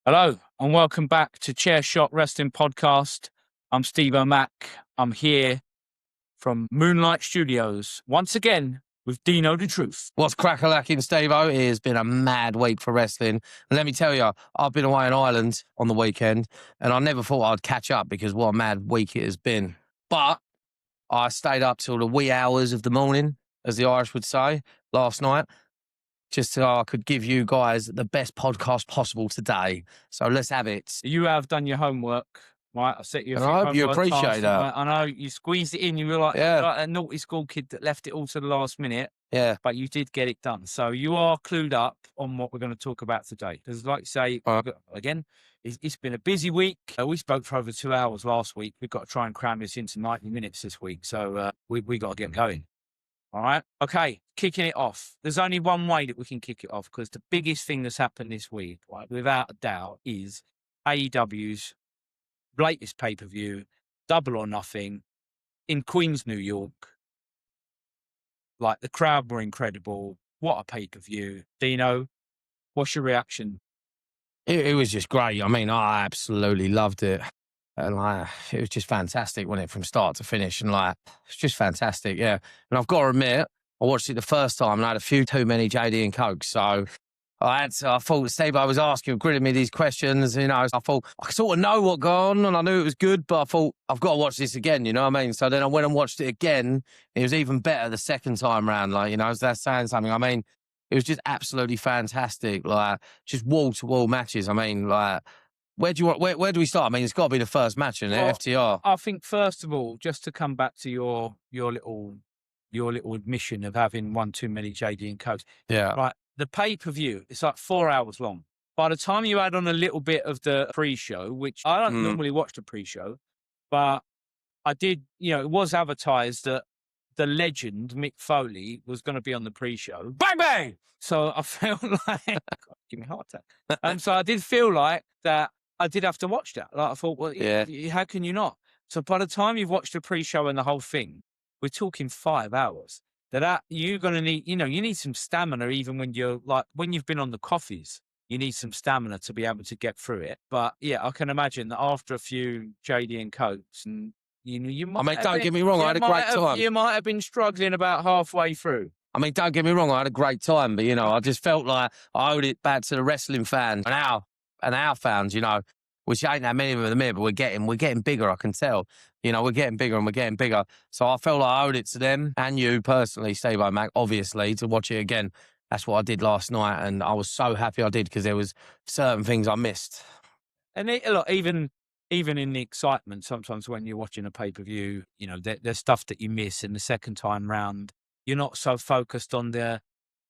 Hello and welcome back to Chair Shot Wrestling Podcast. I'm Steve O'Mac. I'm here from Moonlight Studios once again with Deano D-Truth. What's crack-a-lacking, Steve-O? It has been a mad week for wrestling. And let me tell you, I've been away in Ireland on the weekend, and I never thought I'd catch up because what a mad week it has been. But I stayed up till the wee hours of the morning, as the Irish would say, last night, just so I could give you guys the best podcast possible today. So let's have it. You have done your homework, right? I set you a And few I hope you homework appreciate tasks, that. right? I know you squeezed it in. You were like, Yeah. like a naughty school kid that left it all to the last minute. Yeah. But you did get it done. So you are clued up on what we're going to talk about today. Because like you say, again, it's been a busy week. We spoke for over 2 hours last week. We've got to try and cram this into 90 minutes this week. So we got to get going. All right. Okay. Kicking it off. There's only one way that we can kick it off because the biggest thing that's happened this week, right, without a doubt, is AEW's latest pay-per-view, Double or Nothing, in Queens, New York. Like, the crowd were incredible. What a pay-per-view. Dino, what's your reaction? It was just great. I mean, I absolutely loved it. And it was just fantastic, wasn't it, from start to finish? And it's just fantastic, yeah. And I've got to admit, I watched it the first time and I had a few too many JD and Coke. So I thought Steve, I was grilling me these questions, you know. I thought I sort of know what gone on and I knew it was good, but I thought I've got to watch this again, you know what I mean? So then I went and watched it again. It was even better the second time round, that's saying something. I mean, it was just absolutely fantastic, just wall-to-wall matches. I mean, where do we start? I mean, it's got to be the first match, isn't it? Well, FTR. I think, first of all, just to come back to your little admission of having one too many JD and Cokes. Yeah. Right. The pay-per-view, it's like 4 hours long. By the time you add on a little bit of the pre-show, which I don't normally watch the pre-show, but I did, it was advertised that the legend, Mick Foley, was going to be on the pre-show. Bang, bang! So I felt like, God, give me a heart attack. And so I did feel like that I did have to watch that. Like, I thought, well, how can you not? So by the time you've watched the pre-show and the whole thing, we're talking 5 hours. That you're going to need, you need some stamina even when when you've been on the coffees, you need some stamina to be able to get through it. But yeah, I can imagine that after a few JD and Cokes and, you might. I mean, don't get me wrong, I had a great time. You might have been struggling about halfway through. I mean, don't get me wrong, I had a great time, but, I just felt like I owed it back to the wrestling fans and our fans, which ain't that many of them here, but we're getting bigger, I can tell. We're getting bigger and we're getting bigger. So I felt like I owed it to them and you personally, Steve O'Mac, obviously, to watch it again. That's what I did last night, and I was so happy I did because there was certain things I missed. And even in the excitement, sometimes when you're watching a pay-per-view, there's stuff that you miss in the second time round. You're not so focused on the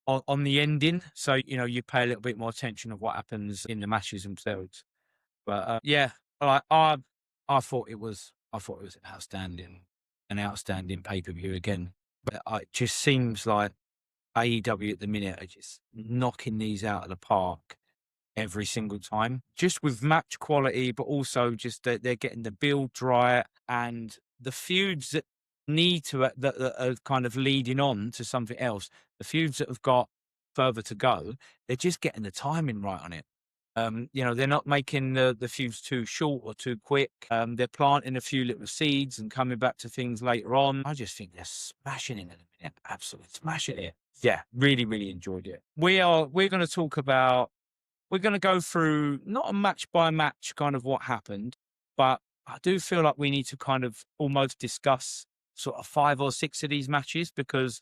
ending, so you pay a little bit more attention of what happens in the matches themselves. But I thought it was an outstanding pay-per-view again. But it just seems like AEW at the minute are just knocking these out of the park every single time, just with match quality, but also just they're getting the build right and the feuds that that are kind of leading on to something else. The feuds that have got further to go, they're just getting the timing right on it. They're not making the feuds too short or too quick. They're planting a few little seeds and coming back to things later on. I just think they're smashing it at the minute. Absolutely smashing it. Yeah, really, really enjoyed it. We're going to talk about, we're going to go through not a match by match kind of what happened, but I do feel like we need to kind of almost discuss sort of 5 or 6 of these matches because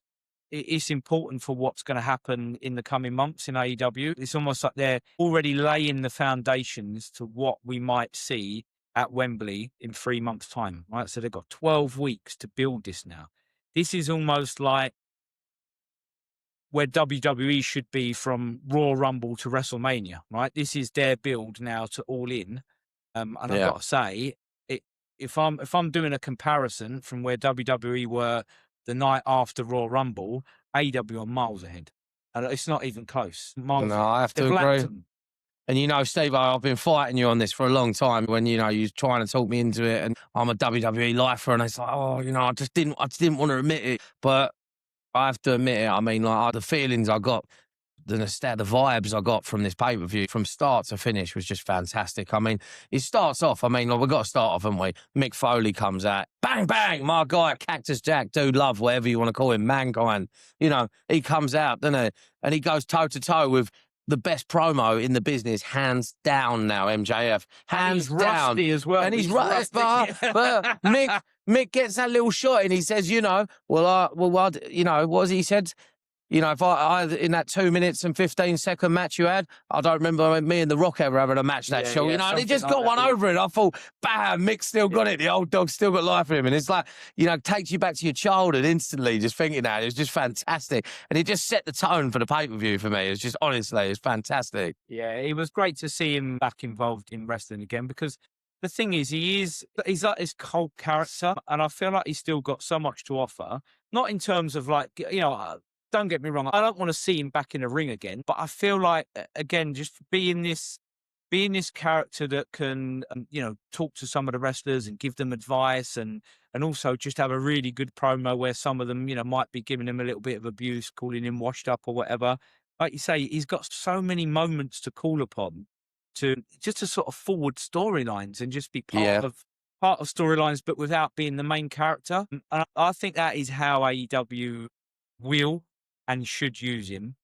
it's important for what's going to happen in the coming months in AEW. It's almost like they're already laying the foundations to what we might see at Wembley in 3 months' time, right? So they've got 12 weeks to build this now. This is almost like where WWE should be from Royal Rumble to WrestleMania, right? This is their build now to All In. And I've got to say, if I'm doing a comparison from where WWE were the night after Royal Rumble, AEW are miles ahead. And it's not even close. Miles No, ahead. I have to agree. And Steve, I've been fighting you on this for a long time when, you're trying to talk me into it and I'm a WWE lifer and it's like, I just didn't want to admit it. But I have to admit it. I mean, the feelings I got the vibes I got from this pay-per-view from start to finish was just fantastic. I mean, it starts off, like, we've got to start off, haven't we? Mick Foley comes out, bang, bang, my guy, Cactus Jack, Dude Love, whatever you want to call him, Mankind. You know, he comes out, doesn't he? And he goes toe-to-toe with the best promo in the business, hands down now, MJF. Hands and he's down. rusty as well. And he's rusty. But Mick gets that little shot and he says, you know, you know, what was he said? You know, if I in that 2 minutes and 15-second match you had, I don't remember me and The Rock ever having a match that short. You know, and he just got one over it. I thought, bam, Mick still got it. The old dog's still got life in him. And it's like, you know, takes you back to your childhood instantly, just thinking that. It was just fantastic. And it just set the tone for the pay-per-view for me. It's just, honestly, it's fantastic. Yeah, it was great to see him back involved in wrestling again, because the thing is, he's like this cult character, and I feel like he's still got so much to offer. Not in terms of, like, you know, don't get me wrong, I don't want to see him back in the ring again, but I feel like, again, just being this character that can, you know, talk to some of the wrestlers and give them advice, and also just have a really good promo where some of them, you know, might be giving him a little bit of abuse, calling him washed up or whatever. Like you say, he's got so many moments to call upon to sort of forward storylines and just be part of storylines, but without being the main character. And I think that is how AEW will and should use him.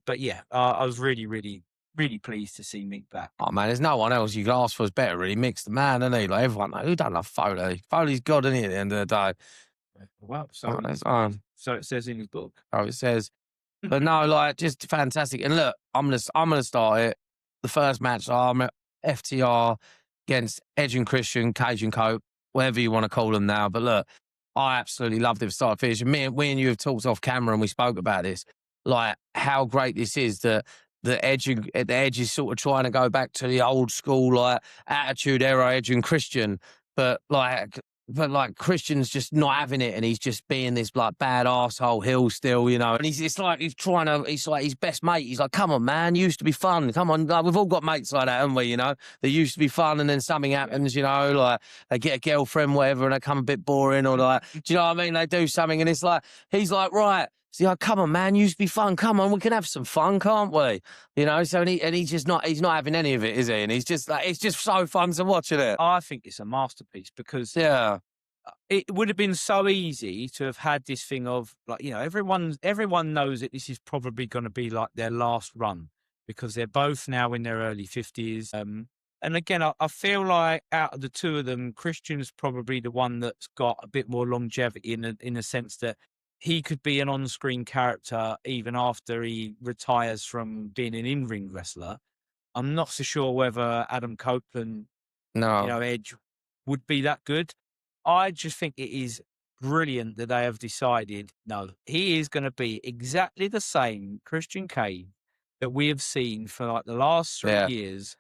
But yeah, I was really, really, really pleased to see Mick back. Oh man, there's no one else you could ask for is better, really. Mick's the man, isn't he? Like, everyone, like, who don't love Foley? Foley's God, isn't he, at the end of the day? Well, so it says in his book. Oh, it says. But no, like, just fantastic. And look, I'm gonna start it. The first match, FTR against Edge and Christian, Cage and Cope, whatever you want to call them now. But look, I absolutely loved it from start to finish. And we and you have talked off camera and we spoke about this, like how great this is that the Edge is sort of trying to go back to the old school, like, Attitude Era Edge and Christian, but like Christian's just not having it, and he's just being this, like, bad arsehole heel still, you know. And it's like he's like his best mate. He's like, come on, man, used to be fun. Come on, like, we've all got mates like that, haven't we? You know, they used to be fun, and then something happens, you know, like they get a girlfriend, whatever, and they come a bit boring, or like, do you know what I mean? They do something, and it's like he's like, right. So, like, come on, man, used to be fun. Come on, we can have some fun, can't we? You know, so he's not having any of it, is he? And he's just like, it's just so fun to watch it. I think it's a masterpiece, because it would have been so easy to have had this thing of, like, you know, everyone knows that this is probably going to be like their last run, because they're both now in their early 50s. And again, I feel like out of the two of them, Christian's probably the one that's got a bit more longevity in a sense that he could be an on-screen character even after he retires from being an in-ring wrestler. I'm not so sure whether Adam Copeland, you know, Edge would be that good. I just think it is brilliant that they have decided, no, he is going to be exactly the same Christian Cage that we have seen for like the last 3 years.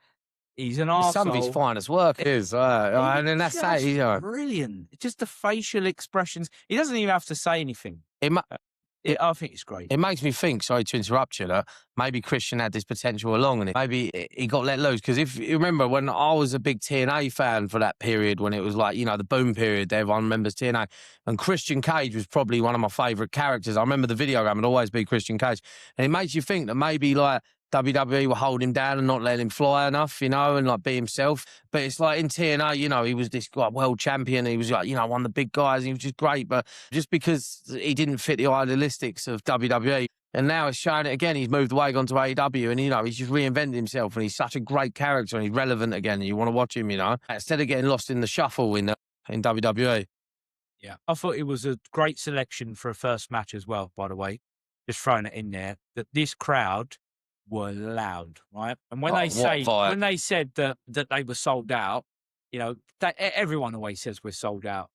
He's an arsehole. Some of his finest work is. And then that's that. He's brilliant. Just the facial expressions. He doesn't even have to say anything. I think it's great. It makes me think, sorry to interrupt you, that maybe Christian had this potential along, and maybe he got let loose. Because if you remember, when I was a big TNA fan for that period, when it was like, you know, the boom period, everyone remembers TNA, and Christian Cage was probably one of my favourite characters. I remember the video game would always be Christian Cage. And it makes you think that maybe, like, WWE were holding him down and not letting him fly enough, you know, and like be himself. But it's like in TNA, you know, he was this like world champion. He was like, you know, one of the big guys. He was just great. But just because he didn't fit the idealistics of WWE, and now it's showing it again. He's moved away, gone to AEW, and, you know, he's just reinvented himself, and he's such a great character, and he's relevant again, and you want to watch him, you know, instead of getting lost in the shuffle in WWE. Yeah, I thought it was a great selection for a first match as well, by the way. Just throwing it in there, that this crowd were loud, right? And when they said that they were sold out, you know, that everyone always says we're sold out.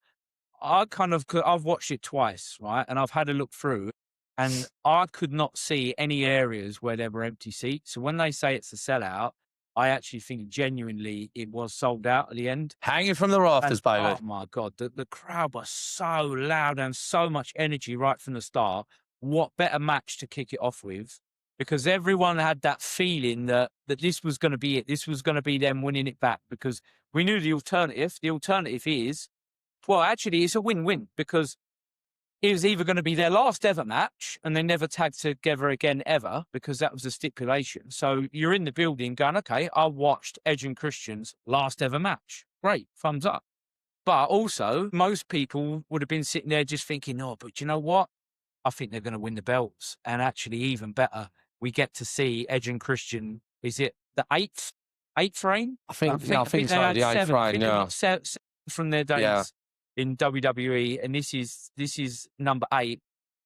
I've watched it twice, right? And I've had a look through, and I could not see any areas where there were empty seats. So when they say it's a sellout, I actually think genuinely it was sold out at the end. Hanging from the rafters, baby. Oh my God, the crowd was so loud and so much energy right from the start. What better match to kick it off with? Because everyone had that feeling that this was going to be it. This was going to be them winning it back, because we knew the alternative. The alternative is, well, actually, it's a win-win, because it was either going to be their last ever match and they never tagged together again ever, because that was the stipulation. So you're in the building going, okay, I watched Edge and Christian's last ever match. Great, thumbs up. But also, most people would have been sitting there just thinking, oh, but you know what? I think they're going to win the belts. And actually, even better, we get to see Edge and Christian. Is it the eighth reign? I think so. they The had eighth seven. I reign, think they yeah. got seven from their days in WWE, and this is number 8,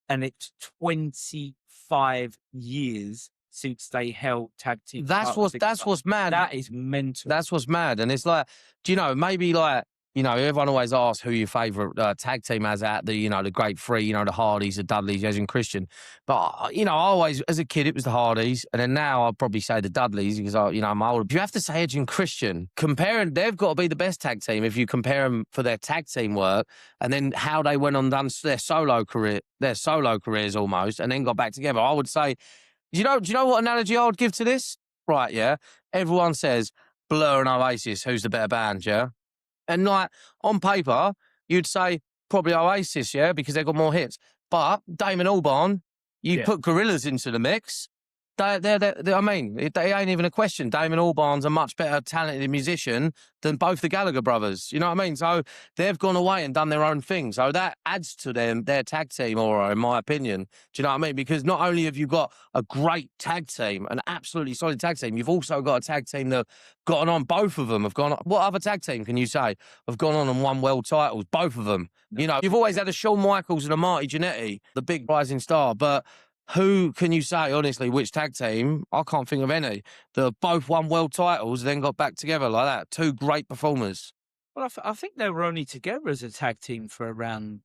and it's 25 years since they held tag team. That's what's mad. That is mental. That's what's mad. And it's like, do you know, maybe like, you know, everyone always asks who your favourite tag team has at the, you know, the Great Three, you know, the Hardys, the Dudleys, Edge and Christian. But, you know, I always, as a kid, it was the Hardys. And then now I'd probably say the Dudleys because, I'm older. But you have to say Edge and Christian. Comparing, they've got to be the best tag team if you compare them for their tag team work and then how they went on done their solo careers almost, and then got back together. I would say, do you know what analogy I would give to this? Right, yeah. Everyone says Blur and Oasis, who's the better band, yeah? And like on paper, you'd say probably Oasis, yeah, because they've got more hits. But Damon Albarn, you put Gorillaz into the mix. I mean, it ain't even a question. Damon Albarn's a much better talented musician than both the Gallagher brothers. You know what I mean? So they've gone away and done their own thing. So that adds to their tag team aura, in my opinion. Do you know what I mean? Because not only have you got a great tag team, an absolutely solid tag team, you've also got a tag team that gotten on. Both of them have gone on. What other tag team can you say have gone on and won world titles? Both of them. You know, you've always had a Shawn Michaels and a Marty Jannetty, the big rising star, but who can you say, honestly, which tag team, I can't think of any, that both won world titles and then got back together like that? Two great performers. Well, I think they were only together as a tag team for around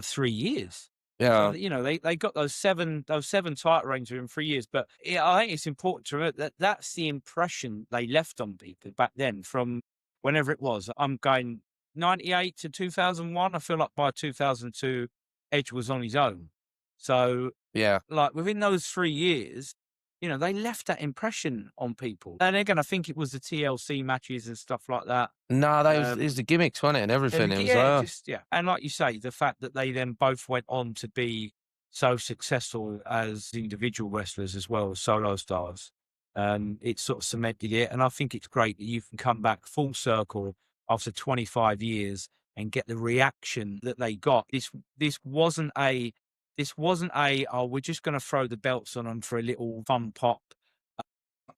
3 years. Yeah. So, you know, they got those seven title reigns within 3 years. But I think it's important to remember that that's the impression they left on people back then from whenever it was. I'm going 98 to 2001. I feel like by 2002, Edge was on his own. So, yeah, like within those 3 years, you know, they left that impression on people. And they're going to think it was the TLC matches and stuff like that. No, it was the gimmicks, wasn't it, and everything. It was, And like you say, the fact that they then both went on to be so successful as individual wrestlers as well as solo stars, it sort of cemented it. And I think it's great that you can come back full circle after 25 years and get the reaction that they got. This wasn't a, oh, we're just going to throw the belts on them for a little fun pop.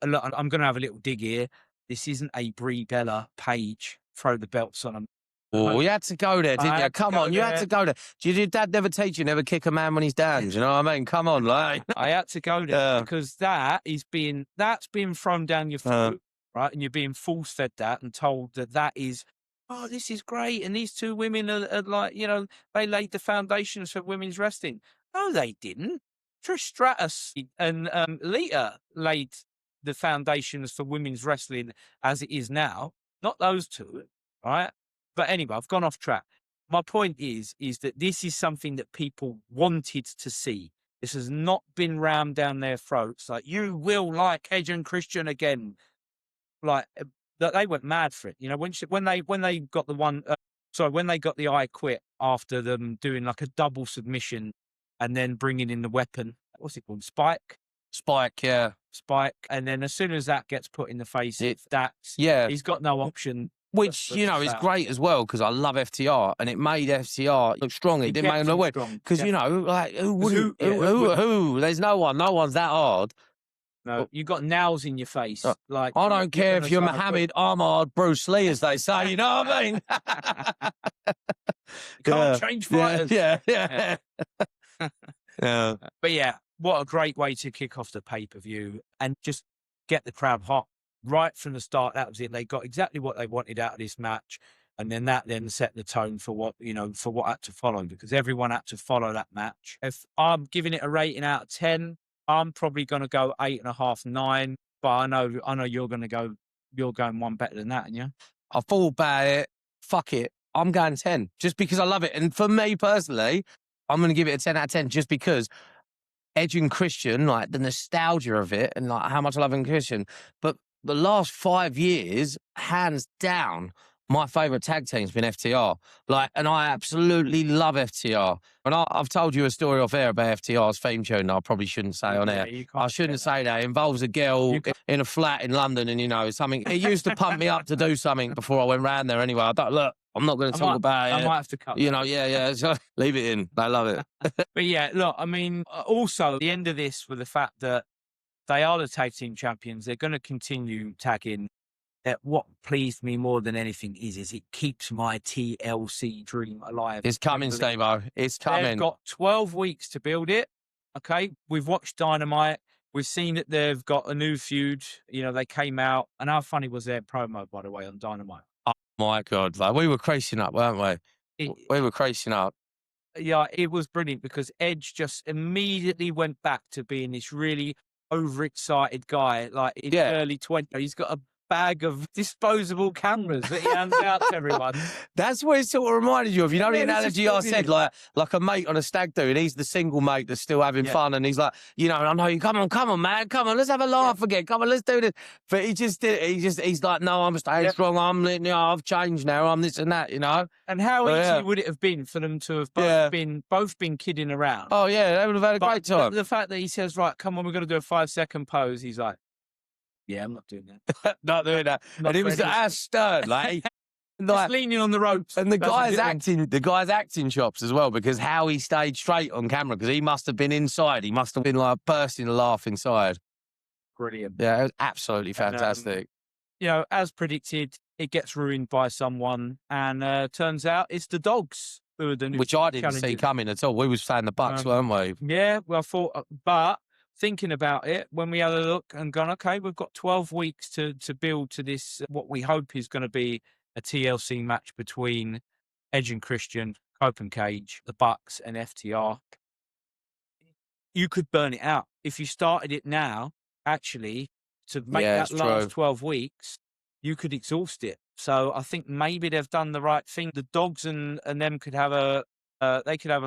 I'm going to have a little dig here. This isn't a Brie Bella Page, throw the belts on them. Oh, you had to go there, didn't you? Come on, you had to go there. Did your dad never teach you never kick a man when he's down? Do you know what I mean? Come on, like. I had to go there because that's being thrown down your throat, right? And you're being force fed that and told that is, oh, this is great. And these two women are like, you know, they laid the foundations for women's wrestling. No, they didn't. Trish Stratus and Lita laid the foundations for women's wrestling as it is now. Not those two, right? But anyway, I've gone off track. My point is that this is something that people wanted to see. This has not been rammed down their throats. Like, you will like Edge and Christian again. Like, that they went mad for it. You know, when they got the one, when they got the I Quit after them doing like a double submission and then bringing in the weapon, what's it called? Spike. Spike. And then as soon as that gets put in the face, he's got no option. Which, you know, is great as well, because I love FTR, and it made FTR look strong. It didn't make them look weak. Because, you know, like, who? There's no one's that hard. No, you got nails in your face. Like, I don't care if you're Muhammad Ahmad Bruce Lee, as they say, you know what I mean? Can't change fighters. Yeah. But yeah, what a great way to kick off the pay-per-view and just get the crowd hot. Right from the start, that was it. They got exactly what they wanted out of this match. And then that set the tone for what had to follow, because everyone had to follow that match. If I'm giving it a rating out of 10, I'm probably going to go 8.5, 9. But I know you're going one better than that, aren't you? I thought about it. Fuck it. I'm going 10 just because I love it. And for me personally, I'm going to give it a 10 out of 10 just because Edge and Christian, like the nostalgia of it and like how much I love Edge and Christian. But the last 5 years, hands down, my favourite tag team's been FTR. Like, and I absolutely love FTR. And I've told you a story off air about FTR's theme tune that I probably shouldn't say on air. I shouldn't say that. It involves a girl in a flat in London, and, you know, something. It used to pump me up to do something before I went round there anyway. Look, I'm not going to talk about it. I might have to cut You know, yeah. So leave it in. I love it. But yeah, look, I mean, also the end of this with the fact that they are the tag team champions, they're going to continue tagging. What pleased me more than anything is it keeps my TLC dream alive. It's coming, Steve-O. It's coming. They've got 12 weeks to build it. Okay. We've watched Dynamite. We've seen that they've got a new feud. You know, they came out. And how funny was their promo, by the way, on Dynamite? Oh, my God. Like, we were creasing up, weren't we? We were creasing up. Yeah, it was brilliant because Edge just immediately went back to being this really overexcited guy. Like in early 20s, he's got a bag of disposable cameras that he hands out to everyone. That's what it sort of reminded you of. You know the analogy I said, like a mate on a stag do, and he's the single mate that's still having fun, and he's like, you know, I know you, come on, man, come on, let's have a laugh again, come on, let's do this. But he just did it. He's like, no, I'm staying strong, I've changed now, I'm this and that, you know. And how easy would it have been for them to have both been kidding around? Oh yeah, they would have had a great time. The fact that he says, right, come on, we're going to do a 5-second pose, he's like, yeah, I'm not doing that. Not doing that. And he was as stern, like just leaning on the ropes. And the guy's acting chops as well, because how he stayed straight on camera, because he must have been inside. He must have been like bursting a laugh inside. Brilliant. Yeah, it was absolutely fantastic. And, you know, as predicted, it gets ruined by someone, and turns out it's the Dogs who are the new which I didn't see coming at all. We was saying the Bucks, weren't we? Yeah, well, I thought, but thinking about it, when we had a look and gone, okay, we've got 12 weeks to build to this, what we hope is going to be a TLC match between Edge and Christian, Open Cage, the Bucks, and FTR. You could burn it out. If you started it now, actually, to make that last 12 weeks, you could exhaust it. So I think maybe they've done the right thing. The Dogs and them could have a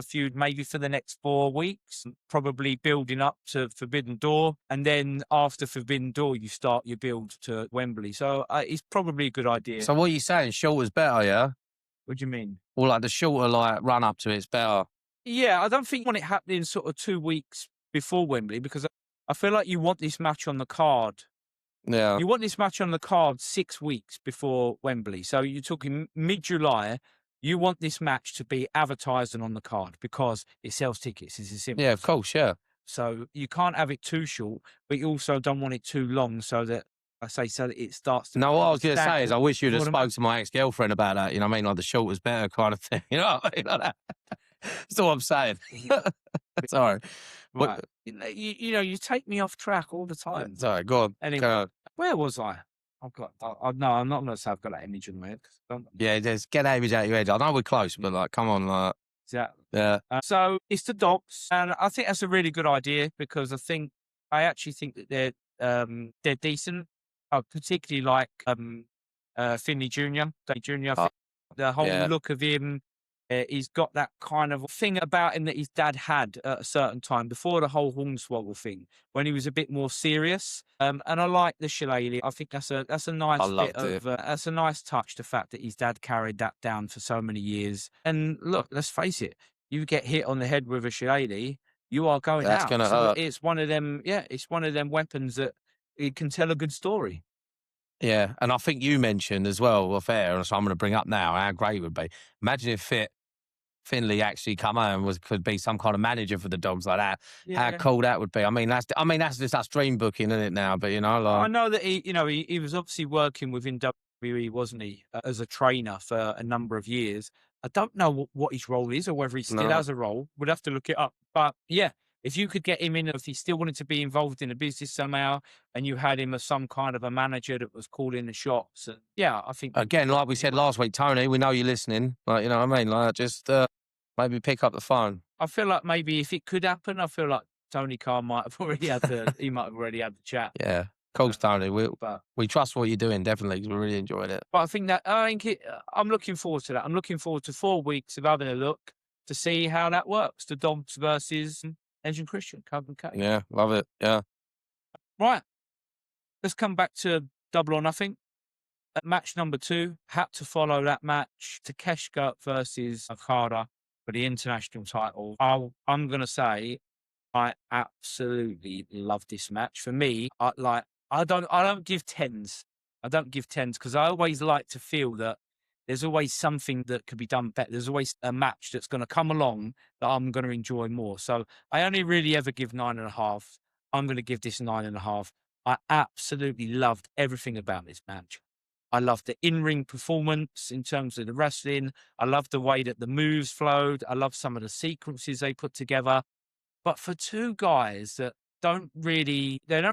feud maybe for the next 4 weeks, probably building up to Forbidden Door. And then after Forbidden Door, you start your build to Wembley. So it's probably a good idea. So what are you saying? Shorter's better, yeah? What do you mean? Well, like the shorter run up to it's better. Yeah, I don't think you want it happening sort of 2 weeks before Wembley, because I feel like you want this match on the card. Yeah. You want this match on the card 6 weeks before Wembley. So you're talking mid-July. You want this match to be advertised and on the card because it sells tickets. It's as simple. Yeah, of course, yeah. So you can't have it too short, but you also don't want it too long so that it starts to... No, what I was going to say is I wish you'd have spoke to my ex-girlfriend about that. You know what I mean? Like the shorter's better kind of thing. You know what I mean? Like that. That's all I'm saying. Sorry. Right. You know, you take me off track all the time. Sorry, go on. Anyway, where was I? No, I'm not going to say I've got that image in my head. Yeah, just get that image out of your head. I know we're close, but like, come on. Like, exactly. Yeah. So it's the Dogs, and I think that's a really good idea because I actually think that they're decent. I particularly like Finley Jr. The whole look of him. He's got that kind of thing about him that his dad had at a certain time before the whole Hornswoggle thing, when he was a bit more serious. And I like the shillelagh. I think that's a nice bit of that's a nice touch. The fact that his dad carried that down for so many years. And look, let's face it, you get hit on the head with a shillelagh, you are going out. That's going to hurt. It's one of them. Yeah, it's one of them weapons that it can tell a good story. Yeah, and I think you mentioned as well, fair, so I'm going to bring up now how great it would be. Imagine if Finley actually come home could be some kind of manager for the Dogs like that. Yeah. How cool that would be. I mean, that's just us dream booking, isn't it now? But you know, like, I know that he was obviously working within WWE, wasn't he, as a trainer for a number of years. I don't know what his role is or whether he still has a role. We'd have to look it up. But yeah, if you could get him in, if he still wanted to be involved in a business somehow, and you had him as some kind of a manager that was calling the shots, and yeah, I think again, like we said last week, Tony, we know you're listening. Like, you know what I mean? Like, just maybe pick up the phone. I feel like maybe if it could happen, I feel like Tony Khan might have already had the chat. Yeah, of course, Tony. We trust what you're doing, definitely, because we really enjoyed it. But I'm looking forward to that. I'm looking forward to 4 weeks of having a look to see how that works. The Dogs versus Edge and Christian, Open Cage. Yeah, love it. Yeah. Right. Let's come back to Double or Nothing. Match number 2 had to follow that match. Takeshita versus Okada for the international title. I'm going to say I absolutely love this match. For me, I don't give tens. I don't give tens because I always like to feel that there's always something that could be done better. There's always a match that's going to come along that I'm going to enjoy more. So I only really ever give 9.5. I'm going to give this 9.5. I absolutely loved everything about this match. I loved the in-ring performance in terms of the wrestling. I loved the way that the moves flowed. I loved some of the sequences they put together. But for two guys that they don't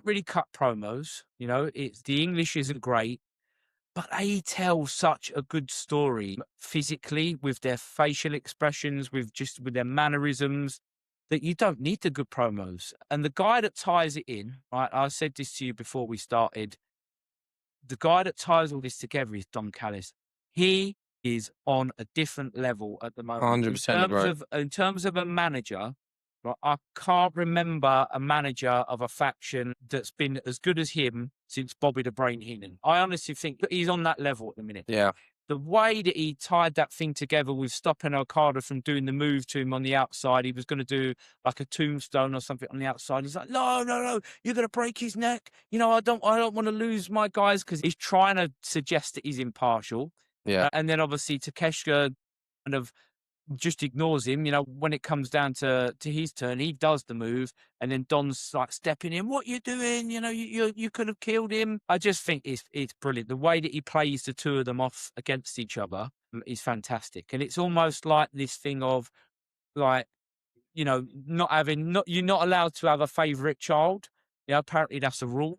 really cut promos, you know, it's the English isn't great, but they tell such a good story physically with their facial expressions, with their mannerisms, that you don't need the good promos. And the guy that ties it in, right? I said this to you before we started. The guy that ties all this together is Don Callis. He is on a different level at the moment. 100% agree. In terms of a manager, right, I can't remember a manager of a faction that's been as good as him since Bobby the Brain Heenan. I honestly think that he's on that level at the minute. Yeah. The way that he tied that thing together with stopping Okada from doing the move to him on the outside, he was going to do like a tombstone or something on the outside. He's like, no, you're going to break his neck. You know, I don't want to lose my guys, because he's trying to suggest that he's impartial. Yeah. And then obviously Takeshita kind of just ignores him. You know, when it comes down to his turn, he does the move, and then Don's like stepping in. What you doing? You know, you could have killed him. I just think it's brilliant. The way that he plays the two of them off against each other is fantastic, and it's almost like this thing of like, you know, you're not allowed to have a favorite child. Yeah, apparently that's a rule.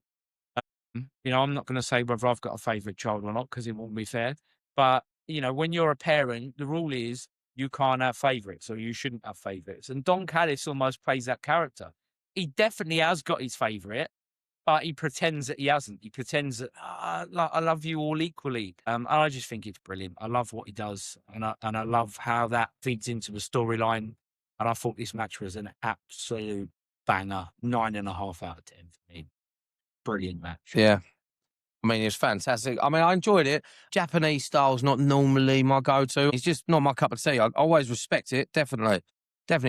You know, I'm not going to say whether I've got a favourite child or not because it won't be fair. But, you know, when you're a parent, the rule is you can't have favourites, or you shouldn't have favourites. And Don Callis almost plays that character. He definitely has got his favourite, but he pretends that he hasn't. He pretends that I love you all equally. And I just think it's brilliant. I love what he does, and I love how that feeds into the storyline. And I thought this match was an absolute banger. 9.5 out of 10 for me. Brilliant match. Yeah. I mean, it's fantastic. I mean, I enjoyed it. Japanese style's not normally my go-to. It's just not my cup of tea. I always respect it. Definitely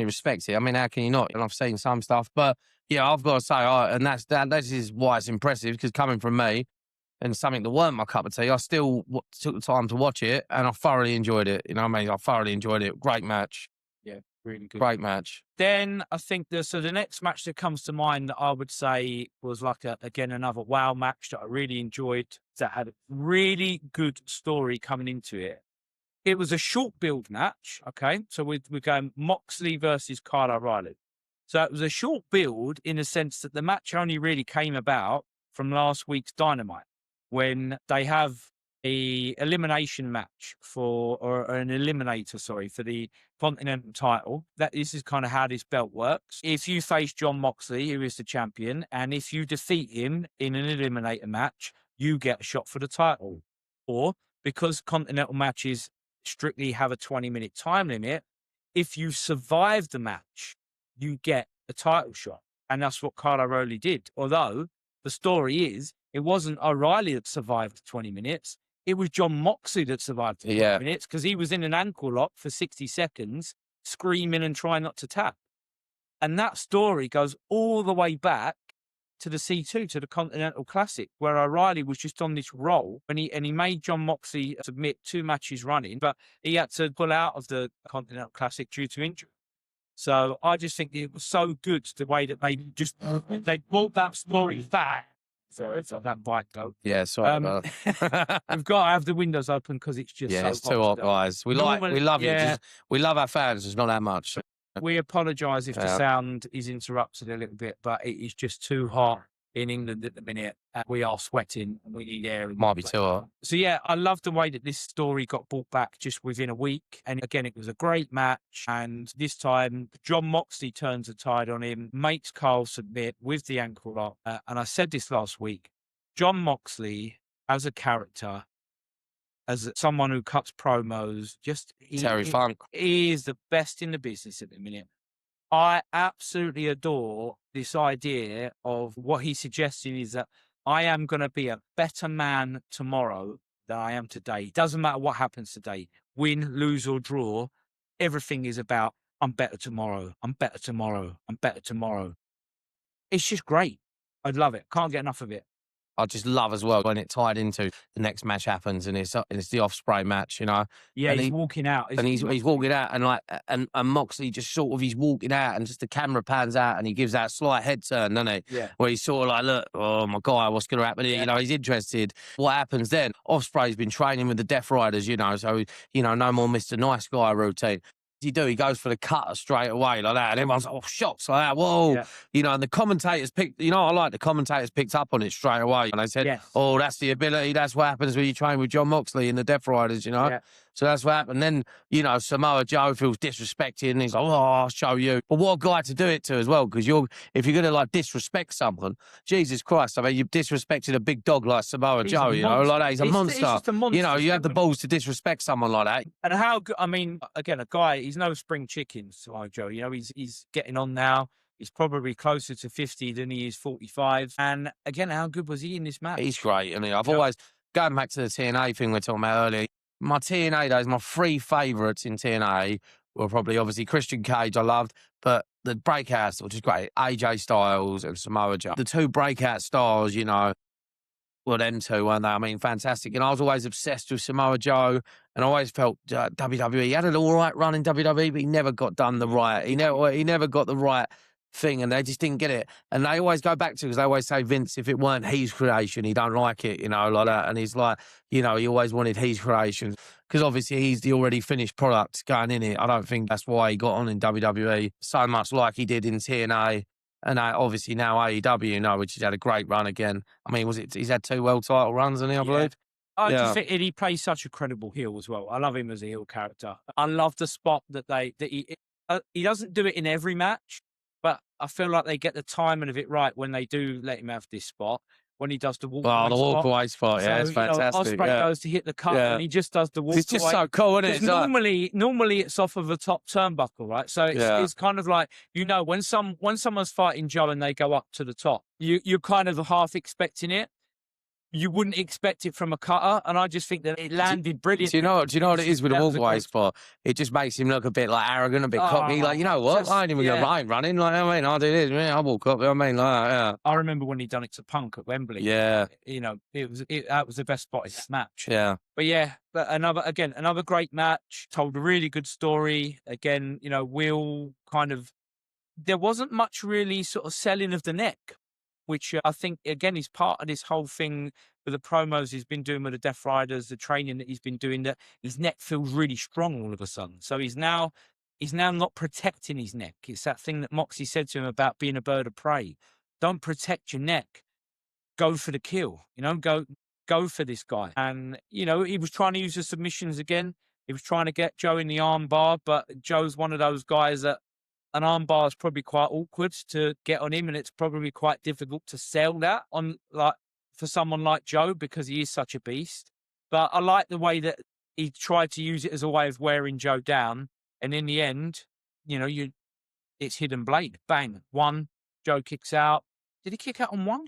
respect it. I mean, how can you not? And I've seen some stuff, but yeah, I've got to say, and that is why it's impressive, because coming from me and something that weren't my cup of tea, I still took the time to watch it, and I thoroughly enjoyed it. You know what I mean? I thoroughly enjoyed it. Great match. Yeah, really good. Great match. Then I think the next match that comes to mind that I would say was like again another wow match that I really enjoyed, that had a really good story coming into it. It was a short build match, okay? So we're going Moxley versus Kyle O'Reilly. So it was a short build in the sense that the match only really came about from last week's Dynamite, when they have a elimination match or an eliminator, sorry, for the Continental title. This is kind of how this belt works. If you face Jon Moxley, who is the champion, and if you defeat him in an eliminator match, you get a shot for the title. Or, because Continental matches strictly have a 20-minute time limit, if you survive the match, you get a title shot. And that's what Kyle O'Reilly did. Although the story is, it wasn't O'Reilly that survived 20 minutes. It was Jon Moxley that survived 20 minutes, because he was in an ankle lock for 60 seconds, screaming and trying not to tap. And that story goes all the way back to the C2, to the Continental Classic, where O'Reilly was just on this roll, and he made Jon Moxley submit 2 matches running, but he had to pull out of the Continental Classic due to injury. So I just think it was so good, the way that they brought that story back. Sorry, it's like that bike go. Yeah, sorry. We've got to have the windows open because it's just it's too hot, guys. We love it. We love our fans. It's not that much. We apologise if the sound is interrupted a little bit, but it is just too hot in England at the minute. We are sweating and we need air. Might be too hot. So yeah, I love the way that this story got brought back just within a week. And again, it was a great match. And this time, Jon Moxley turns the tide on him, makes Carl submit with the ankle lock. And I said this last week, Jon Moxley as a character, as someone who cuts promos, Terry Funk. He is the best in the business at the minute. I absolutely adore this idea of what he's suggesting is that I am going to be a better man tomorrow than I am today. Doesn't matter what happens today, win, lose, or draw. Everything is about, I'm better tomorrow. I'm better tomorrow. I'm better tomorrow. It's just great. I'd love it. Can't get enough of it. I just love as well when it tied into the next match happens and it's the Ospreay match, you know. Yeah, and he's walking out. and he's walking out and like and Moxley just sort of he's walking out and just the camera pans out and he gives that slight head turn, doesn't he? Yeah. Where he's sort of like, look, oh my God, what's going to happen here? Yeah. You know, he's interested. What happens then? Ospreay's been training with the Death Riders, you know, so you know, no more Mr. Nice Guy routine. He do? He goes for the cutter straight away like that, and everyone's like, oh, shots like that. Whoa, Yeah. you know. And the commentators picked, you know, I like the commentators picked up on it straight away, and they said, Yes. oh, that's the ability. That's what happens when you train with John Moxley and the Death Riders, you know. Yeah. So that's what happened. Then, you know, Samoa Joe feels disrespected and he's like, oh, I'll show you. But what a guy to do it to as well, because if you're going to like disrespect someone, Jesus Christ, I mean, you've disrespected a big dog like Samoa Joe, you know, like that. He's a monster. He's just a monster. You know, you have the balls to disrespect someone like that. And how good, I mean, again, a guy, he's no spring chicken, Samoa Joe. You know, he's getting on now. He's probably closer to 50 than he is 45. And again, how good was he in this match? He's great. And I've always, going back to the TNA thing we were talking about earlier, my TNA days, my three favourites in TNA were probably obviously Christian Cage, I loved, but the breakouts, which is great, AJ Styles and Samoa Joe. The two breakout stars, you know, well, them two, weren't they? I mean, fantastic. And I was always obsessed with Samoa Joe, and I always felt WWE, he had an all right run in WWE, but he never got done the right. He never got the right thing, and they just didn't get it. And they always go back to, because they always say, Vince, if it weren't his creation, he don't like it, you know, like that. And he's like, you know, he always wanted his creation, because obviously he's the already finished product going in it. I don't think that's why he got on in WWE so much like he did in TNA. And obviously now AEW, you know, which he's had a great run again. I mean, he's had 2 world title runs, hasn't he, I believe? I just think he plays such a credible heel as well. I love him as a heel character. I love the spot that he doesn't do it in every match, but I feel like they get the timing of it right when they do let him have this spot. When he does the walk away the walk away spot, yeah, it's fantastic. Ospreay goes to hit the cut and he just does the walk away. It's just so cool, isn't it? Normally it's off of a top turnbuckle, right? So it's kind of like, you know, when someone's fighting Joe and they go up to the top, you're kind of half expecting it. You wouldn't expect it from a cutter, and I just think that it landed brilliant. Do you know what it is with a walk-away spot? It just makes him look a bit like arrogant, a bit cocky. Like, you know what? I ain't even going to running. Like, I mean, I'll do this. I'll walk up. I mean, like, yeah. I remember when he done it to Punk at Wembley. Yeah. You know, that was the best spot in that match. Yeah. But yeah, another great match. Told a really good story. Again, you know, there wasn't much really sort of selling of the neck, which I think, again, is part of this whole thing with the promos he's been doing with the Death Riders, the training that he's been doing, that his neck feels really strong all of a sudden. So he's now not protecting his neck. It's that thing that Moxie said to him about being a bird of prey. Don't protect your neck. Go for the kill. You know, go for this guy. And, you know, he was trying to use the submissions again. He was trying to get Joe in the arm bar, but Joe's one of those guys that an arm bar is probably quite awkward to get on him, and it's probably quite difficult to sell that on, like, for someone like Joe, because he is such a beast. But I like the way that he tried to use it as a way of wearing Joe down, and in the end, you know, it's hidden blade. Bang, 1. Joe kicks out. Did he kick out on 1?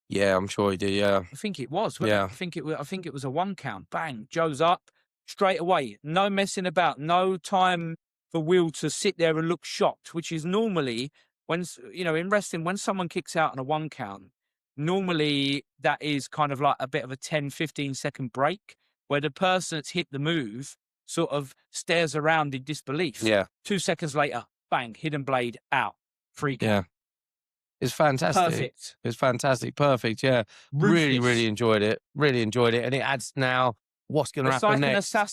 Yeah, I'm sure he did. Yeah, I think it was. Yeah, I think it was a 1 count. Bang, Joe's up straight away. No messing about. No time for Will to sit there and look shocked, which is normally, when, you know, in wrestling, when someone kicks out on a 1 count, normally that is kind of like a bit of a 10, 15-second break where the person that's hit the move sort of stares around in disbelief. Yeah. 2 seconds later, bang, hidden blade out. 3 count. Yeah. It's fantastic. Perfect. It's fantastic. Perfect. Yeah. Ruthless. Really enjoyed it. Really enjoyed it. And it adds now what's going to happen next. It's like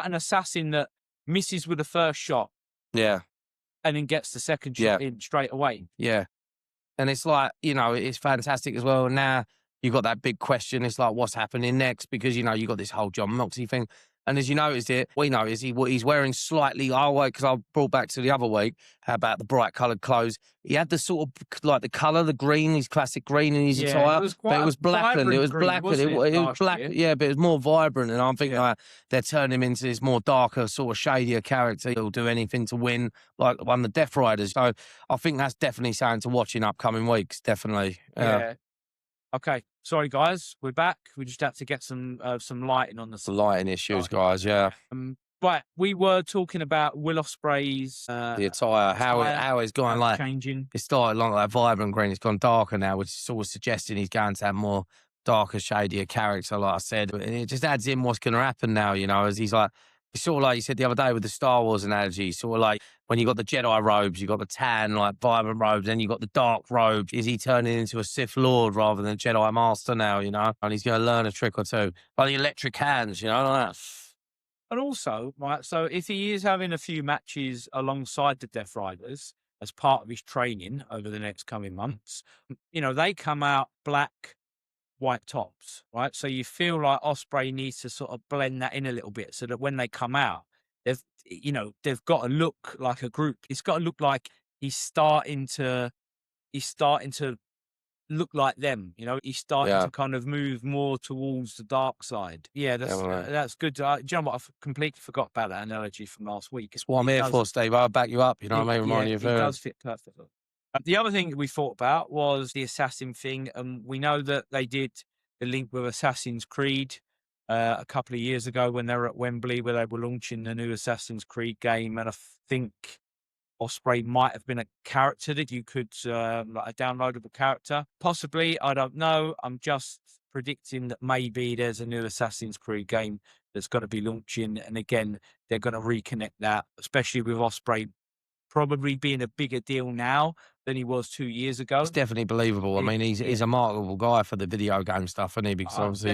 an assassin that misses with the first shot. Yeah. And then gets the second shot in straight away. Yeah. And it's like, you know, it's fantastic as well. Now you've got that big question. It's like, what's happening next? Because, you know, you got this whole John Moxley thing. And as you noticed it, we noticed he's wearing slightly, because I brought back to the other week about the bright coloured clothes. He had the sort of, like the colour, the green, his classic green in his attire. But it was blackened. It was blackened. It was black. Yeah, but it was more vibrant. And I'm thinking they're turning him into this more darker, sort of shadier character. He'll do anything to win, like one of the Death Riders. So I think that's definitely something to watch in upcoming weeks. Definitely. Yeah. Okay, sorry guys, we're back. We just had to get some lighting on the Lighting issues, guys. Yeah. Right, we were talking about Will Ospreay's The attire, how it's gone like changing. it started like that vibrant green. It's gone darker now, which is sort of suggesting he's going to have more darker, shadier character, like I said. And it just adds in what's going to happen now, you know, as he's like, it's sort of like you said the other day with the Star Wars analogy, sort of like when you got the Jedi robes, you got the tan, like vibrant robes, then you got the dark robes. Is he turning into a Sith Lord rather than a Jedi Master now, you know? And he's going to learn a trick or two. Like the electric hands, you know, like that. And also, right, so if he is having a few matches alongside the Death Riders as part of his training over the next coming months, you know, they come out black, white tops, right? So you feel like Ospreay needs to sort of blend that in a little bit so that when they come out, they've got to look like a group. It's got to look like he's starting to look like them, you know, he's starting Yeah. to kind of move more towards the dark side. Yeah, that's good. Do you know what? I completely forgot about that analogy from last week. It's what I'm here for, Steve. I'll back you up, you know what I mean? Remind you of It does fit perfectly. The other thing we thought about was the assassin thing. And we know that they did the link with Assassin's Creed a couple of years ago when they were at Wembley, where they were launching the new Assassin's Creed game. And I think Ospreay might have been a character that you could, like a downloadable character. Possibly, I don't know. I'm just predicting that maybe there's a new Assassin's Creed game that's going to be launching. And again, they're going to reconnect that, especially with Ospreay probably being a bigger deal now than he was 2 years ago. It's definitely believable. I mean, he's a marketable guy for the video game stuff, isn't he? Because obviously,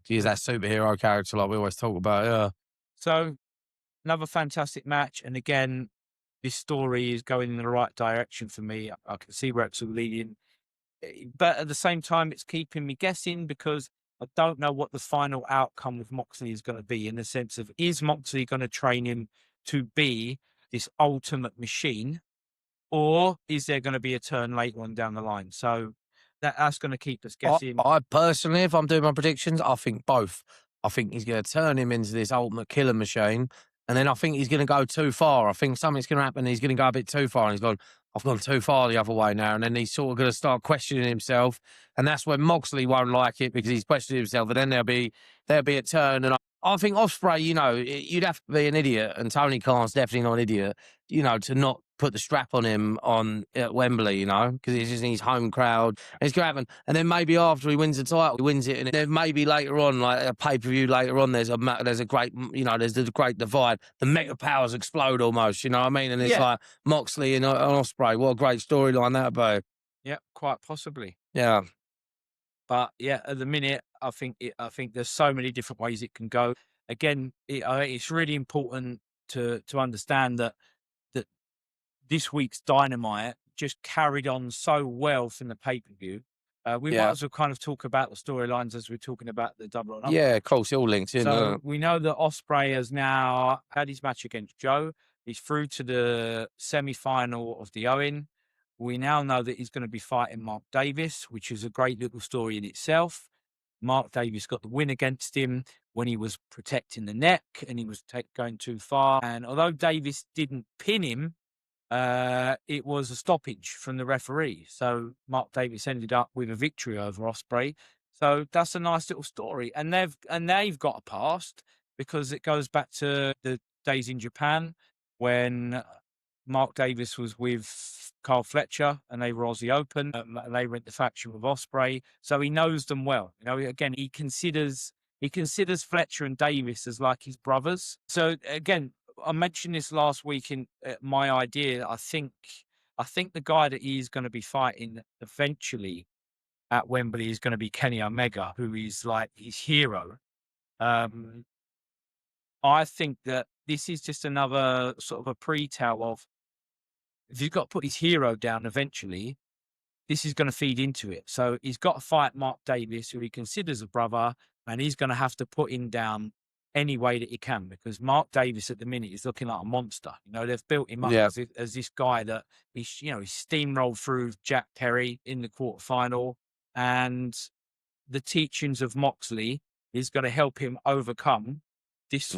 he's that superhero character like we always talk about. Yeah. So another fantastic match, and again, this story is going in the right direction for me. I can see where it's all leading, but at the same time, it's keeping me guessing because I don't know what the final outcome with Moxley is going to be. In the sense of, is Moxley going to train him to be this ultimate machine, or is there going to be a turn later on down the line? So that's going to keep us guessing. I personally, if I'm doing my predictions, I think both. I think he's going to turn him into this ultimate killer machine, and then I think he's going to go too far. I think something's going to happen. He's going to go a bit too far, and he's gone, I've gone too far the other way now. And then he's sort of going to start questioning himself, and that's when Moxley won't like it because he's questioning himself. And then there'll be a turn, and I think Ospreay, you know, you'd have to be an idiot, and Tony Khan's definitely not an idiot, you know, to not put the strap on him at Wembley, you know, because it's just in his home crowd. And it's going to happen. And then maybe after he wins the title, he wins it, and then maybe later on, like a pay-per-view later on, there's a great, you know, there's a great divide. The mega powers explode almost, you know what I mean? And it's like Moxley and Ospreay. What a great storyline that would be. Yeah, quite possibly. Yeah. But yeah, at the minute, I think there's so many different ways it can go. Again, it's really important to understand that this week's Dynamite just carried on so well from the pay-per-view. We might as well kind of talk about the storylines as we're talking about the Double or Nothing. Yeah, of course, it all links in. So we know that Ospreay has now had his match against Joe. He's through to the semi-final of the Owen. We now know that he's going to be fighting Mark Davis, which is a great little story in itself. Mark Davis got the win against him when he was protecting the neck and he was going too far. And although Davis didn't pin him, it was a stoppage from the referee. So Mark Davis ended up with a victory over Ospreay. So that's a nice little story. And they've got a past because it goes back to the days in Japan when Mark Davis was with Carl Fletcher and they were Aussie Open. And they went the faction with Ospreay. So he knows them well. You know, again, he considers Fletcher and Davis as like his brothers. So again, I mentioned this last week in my idea. I think the guy that he's going to be fighting eventually at Wembley is going to be Kenny Omega, who is like his hero. I think that this is just another sort of a pre-tell of, if he's got to put his hero down eventually, this is going to feed into it. So he's got to fight Mark Davis, who he considers a brother, and he's going to have to put him down any way that he can, because Mark Davis at the minute is looking like a monster. You know, they've built him up as this guy that he's steamrolled through Jack Perry in the quarterfinal, and the teachings of Moxley is going to help him overcome this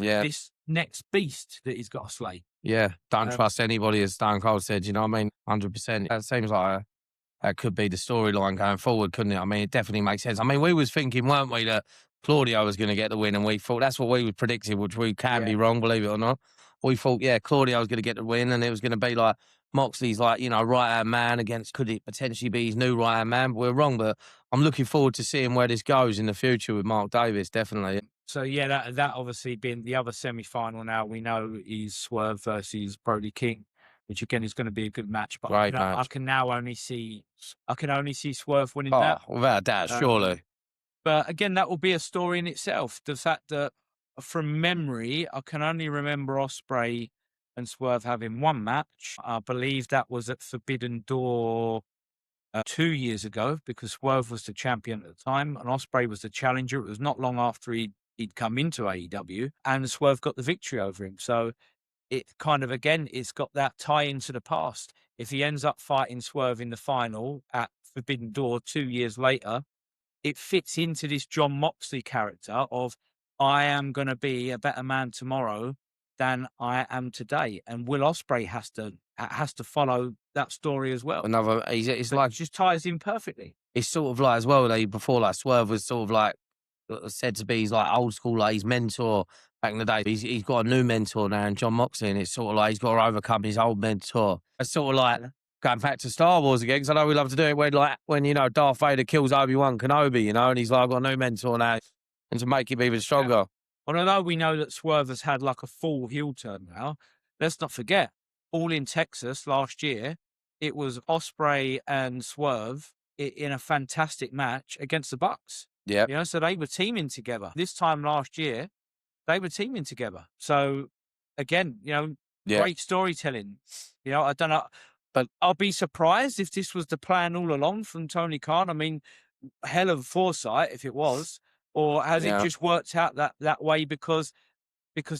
next beast that he's got to slay. Yeah, don't trust anybody, as Stone Cold said. You know what I mean? 100%. That seems like that could be the storyline going forward, couldn't it? I mean, it definitely makes sense. I mean, we was thinking, weren't we, that Claudio was going to get the win, and we thought that's what we were predicting, which we can be wrong, believe it or not. We thought, yeah, Claudio was going to get the win, and it was going to be like Moxley's like, right-hand man against, could it potentially be his new right-hand man? But we're wrong, but I'm looking forward to seeing where this goes in the future with Mark Davis, definitely. So yeah, that obviously being the other semi-final now, we know is Swerve versus Brody King, which again is going to be a good match. But Great I match. can now only see Swerve winning Oh, that. without a doubt, surely. But again, that will be a story in itself. The fact that from memory, I can only remember Ospreay and Swerve having one match. I believe that was at Forbidden Door 2 years ago, because Swerve was the champion at the time and Ospreay was the challenger. It was not long after he'd come into AEW, and Swerve got the victory over him. So it kind of, again, it's got that tie into the past. If he ends up fighting Swerve in the final at Forbidden Door 2 years later, it fits into this John Moxley character of, I am going to be a better man tomorrow than I am today. And Will Ospreay has to follow that story as well. It's But like, it just ties in perfectly. it's sort of like as well, before, like, Swerve was sort of like said to be his like old school, like his mentor back in the day. He's got a new mentor now in John Moxley, and it's sort of like he's got to overcome his old mentor. It's sort of like going back to Star Wars again, because I know we love to do it when Darth Vader kills Obi-Wan Kenobi, and he's like, I've got a new mentor now, and to make him even stronger. And although we know that Swerve has had like a full heel turn now, let's not forget, All in Texas last year, it was Ospreay and Swerve in a fantastic match against the Bucks. Yeah. So they were teaming together. This time last year, they were teaming together. So again, great storytelling. I don't know, but I'll be surprised if this was the plan all along from Tony Khan. I mean, hell of foresight if it was, or has it just worked out that way because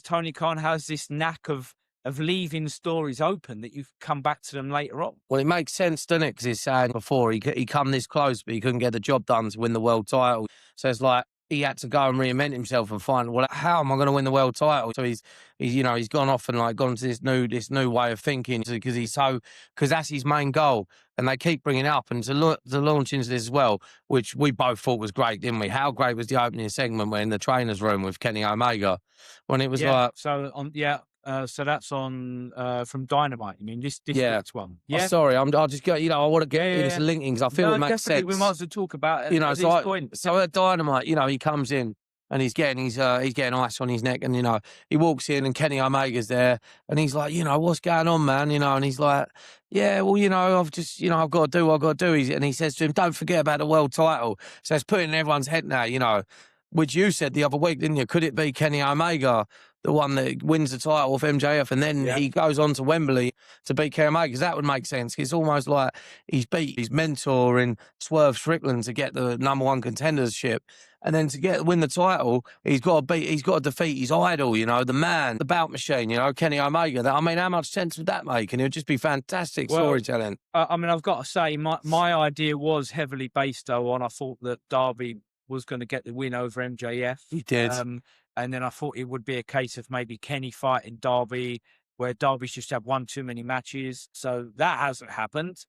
Tony Khan has this knack of leaving stories open that you come back to them later on. Well, it makes sense, doesn't it? Because he's saying before he come this close, but he couldn't get the job done to win the world title. So it's like he had to go and reinvent himself and find, well, how am I going to win the world title? So he's gone off and like gone to this new way of thinking, because that's his main goal. And they keep bringing it up, and to launch into this as well, which we both thought was great, didn't we? How great was the opening segment when in the trainer's room with Kenny Omega, when it was like, so that's on from Dynamite. I mean, this week's one. Yeah. Oh, sorry, I'll just go. I want to get into linking because I feel it makes sense. We might as well talk about it. At this point. So at Dynamite, he comes in and he's getting ice on his neck, and he walks in and Kenny Omega's there, and he's like, what's going on, man? And he's like, yeah, well, I've got to do what I've got to do. And he says to him, don't forget about the world title. So it's putting in everyone's head now, which you said the other week, didn't you? Could it be Kenny Omega, the one that wins the title off MJF, and then he goes on to Wembley to beat Kenny Omega? Because that would make sense. It's almost like he's beat his mentor in Swerve Strickland to get the #1 contendership, and then to win the title, he's got to defeat his idol, the man, the bout machine, Kenny Omega. I mean, how much sense would that make? And it would just be fantastic storytelling. I mean, I've got to say, my idea was heavily based though on, I thought that Darby was going to get the win over MJF. He did. And then I thought it would be a case of maybe Kenny fighting Darby, where Darby's just had one too many matches. So that hasn't happened.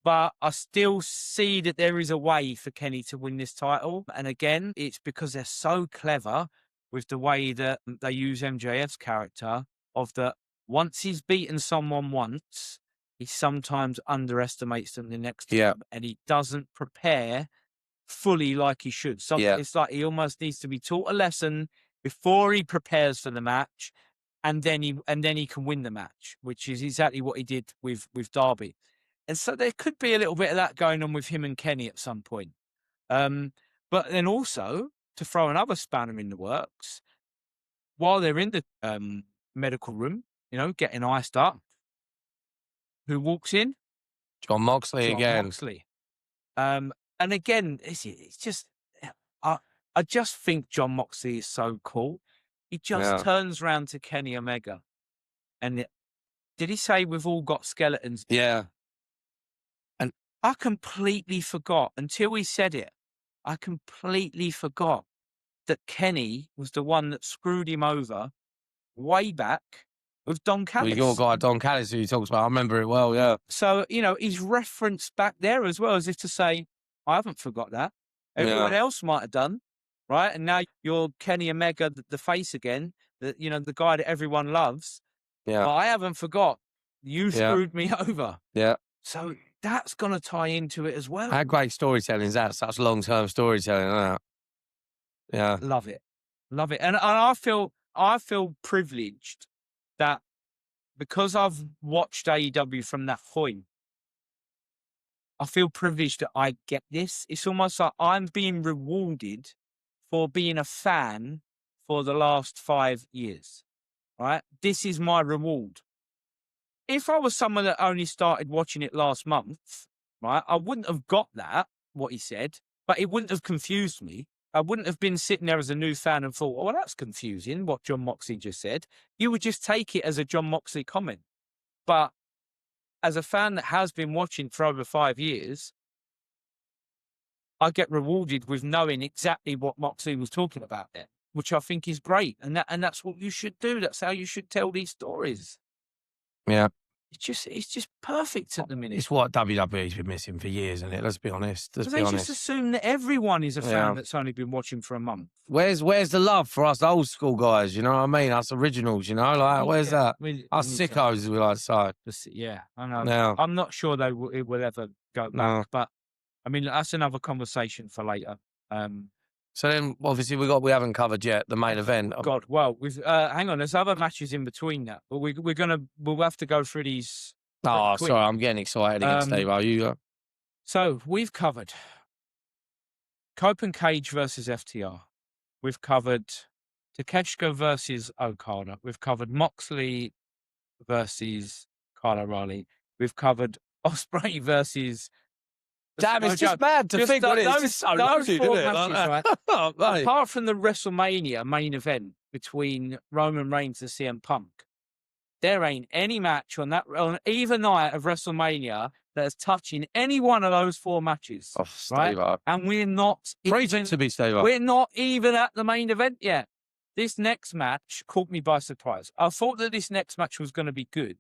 But I still see that there is a way for Kenny to win this title. And again, it's because they're so clever with the way that they use MJF's character, of that once he's beaten someone once, he sometimes underestimates them the next time. And he doesn't prepare fully like he should. It's like he almost needs to be taught a lesson before he prepares for the match, and then he can win the match, which is exactly what he did with Darby. And so there could be a little bit of that going on with him and Kenny at some point. But then also, to throw another spanner in the works, while they're in the medical room, getting iced up, who walks in? John Moxley again. Moxley. And again, it's just, I just think John Moxley is so cool. He just turns around to Kenny Omega, and did he say we've all got skeletons? Yeah. And I completely forgot until he said it. I completely forgot that Kenny was the one that screwed him over way back with Don Well, Callis. your guy Don Callis, who you talks about, I remember it well. Yeah. So, you know, he's referenced back there as well, as if to say, I haven't forgot that. Everyone else might have done, right? And now you're Kenny Omega, the face again, you know, the guy that everyone loves. Yeah. But I haven't forgot. You screwed me over. Yeah. So that's going to tie into it as well. How great storytelling is that? Such long-term storytelling, isn't it? Yeah. Love it. Love it. And I feel privileged that because I've watched AEW from that point, I feel privileged that I get this. It's almost like I'm being rewarded for being a fan for the last 5 years, right? This is my reward. If I was someone that only started watching it last month, right, I wouldn't have got that, what he said, but it wouldn't have confused me. I wouldn't have been sitting there as a new fan and thought, oh, well, that's confusing, what John Moxley just said. You would just take it as a John Moxley comment. But as a fan that has been watching for over 5 years, I get rewarded with knowing exactly what Moxley was talking about there, which I think is great. And that's what you should do. That's how you should tell these stories. Yeah. It's just perfect at the minute. It's what WWE's been missing for years, isn't it? Let's be honest. Let's be They honest. just assume that everyone is a fan that's only been watching for a month. Where's the love for us old school guys? You know what I mean? Us originals, you know? Like, where's that? Us sickos, as we like to say. Yeah, I know. No. I'm not sure it will ever go back, but I mean, that's another conversation for later. So then, obviously, we haven't covered yet the main event. God, well, hang on. There's other matches in between that, but we'll have to go through these. Oh, quick. sorry, I'm getting excited again, Steve. Are you? So we've covered Cope and Cage versus FTR. We've covered Takeshita versus Okada. We've covered Moxley versus Kyle O'Reilly. We've covered Ospreay versus. Damn, it's just mad to think what it is. It's so loaded, isn't it? Matches, right? Apart from the WrestleMania main event between Roman Reigns and CM Punk, there ain't any match on either night of WrestleMania that is touching any one of those 4 matches. Oh, Steve, right? And we're not even to be Steve. We're not even at the main event yet. This next match caught me by surprise. I thought that this next match was going to be good,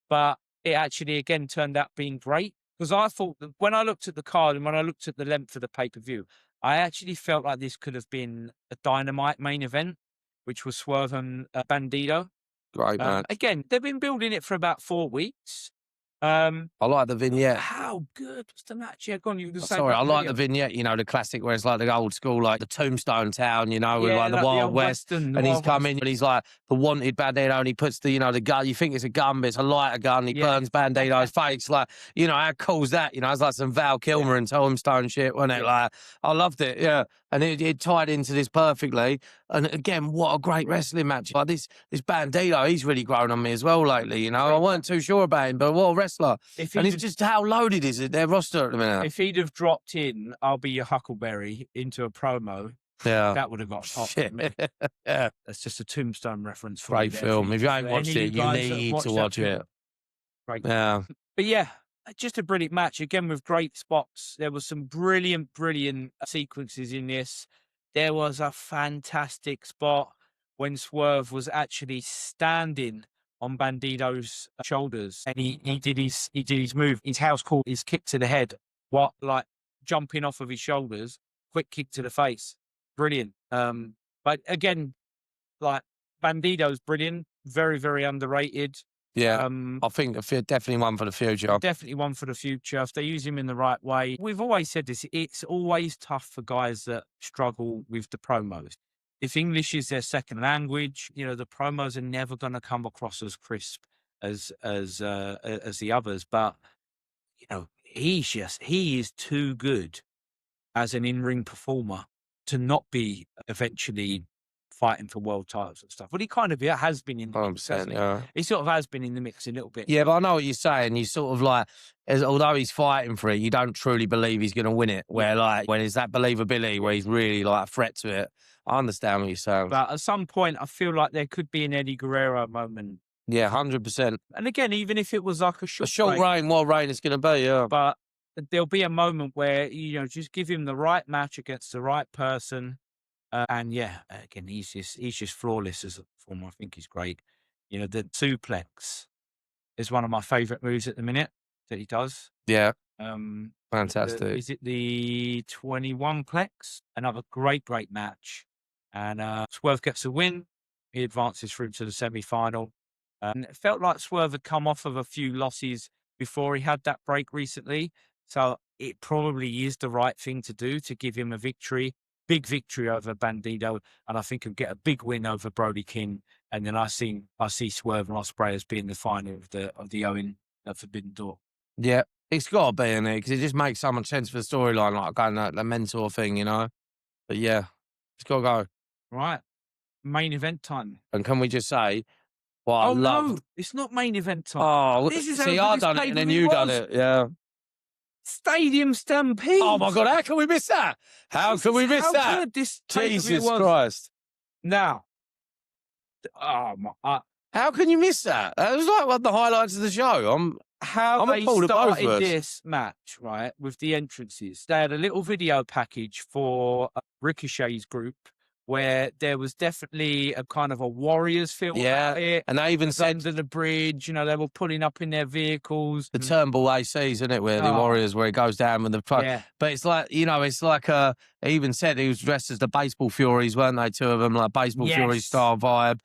but it actually again turned out being great. Because I thought that when I looked at the card and when I looked at the length of the pay-per-view, I actually felt like this could have been a Dynamite main event, which was Swerve and Bandito. Great match. Again, they've been building it for about 4 weeks. I like the vignette. How good was the match? Yeah, go on. You Sorry, I like the vignette, you know, the classic where it's like the old school, like the Tombstone Town, you know, with like the Wild West. And he's coming and he's like the wanted Bandito and he puts the, you know, the gun. You think it's a gun, but it's a lighter gun. He burns Bandito's face. Like, you know, how cool's that? You know, it's like some Val Kilmer and Tombstone shit, wasn't it? Like, I loved it, yeah. And it tied into this perfectly. And again, what a great wrestling match. Like this Bandito, he's really grown on me as well lately, you know. I weren't too sure about him, but what a wrestler. And it's just how loaded is it, their roster at the minute. If he'd have dropped in, I'll be your Huckleberry into a promo, that would have got hot. Yeah. That's just a Tombstone reference. For great film. If you ain't watched it, you need to watch it. Great. Yeah. But yeah, just a brilliant match. Again, with great spots. There was some brilliant sequences in this. There was a fantastic spot when Swerve was actually standing on Bandito's shoulders, and he did his move, his house call, his kick to the head, like jumping off of his shoulders, quick kick to the face, brilliant. But again, like Bandito's brilliant, very very underrated. Yeah, I think definitely one for the future. Definitely one for the future if they use him in the right way. We've always said this: it's always tough for guys that struggle with the promos. If English is their second language, you know, the promos are never going to come across as crisp as the others. But you know, he is too good as an in-ring performer to not be eventually fighting for world titles and stuff. Well, he kind of has been in the mix, hasn't he? Yeah. He sort of has been in the mix a little bit. Yeah, but I know what you're saying. You sort of like, although he's fighting for it, you don't truly believe he's going to win it. Where like, when is that believability where he's really like a threat to it? I understand what you're saying. But at some point, I feel like there could be an Eddie Guerrero moment. Yeah, 100%. And again, even if it was like a short reign, what reign it's going to be, yeah. But there'll be a moment where, you know, just give him the right match against the right person. And yeah, again, he's just flawless as a performer. I think he's great. You know, the suplex is one of my favourite moves at the minute that he does. Yeah, Um, fantastic. is it the 21 plex? Another great match. And Swerve gets a win. He advances through to the semi-final. And it felt like Swerve had come off of a few losses before he had that break recently. So it probably is the right thing to do to give him a victory, big victory over Bandito. And I think he'll get a big win over Brody King. And then I see Swerve and Ospreay as being the final of the Owen Forbidden Door. Yeah, it's got to be in it because it just makes so much sense for the storyline, like going the mentor thing, you know. But yeah, it's got to go. Right, main event time. And can we just say, what I love? No, it's not main event time. Oh, This is see, how I this done it and then you done it. Yeah. Stadium Stampede. Oh my God, how can we miss that? How can we miss that? How good this Jesus was. Christ! Now, how can you miss that? That was like one of the highlights of the show. I'm they appalled at both of started us. this match, right, with the entrances. They had a little video package for Ricochet's group where there was definitely a kind of a Warriors feel about it. And they even said under the bridge, you know, they were pulling up in their vehicles. The Turnbull ACs, isn't it, where the Warriors, where it goes down with the truck. Yeah. But it's like, you know, it's like he even said he was dressed as the Baseball Furies, weren't they? Two of them, like Baseball Fury style vibe.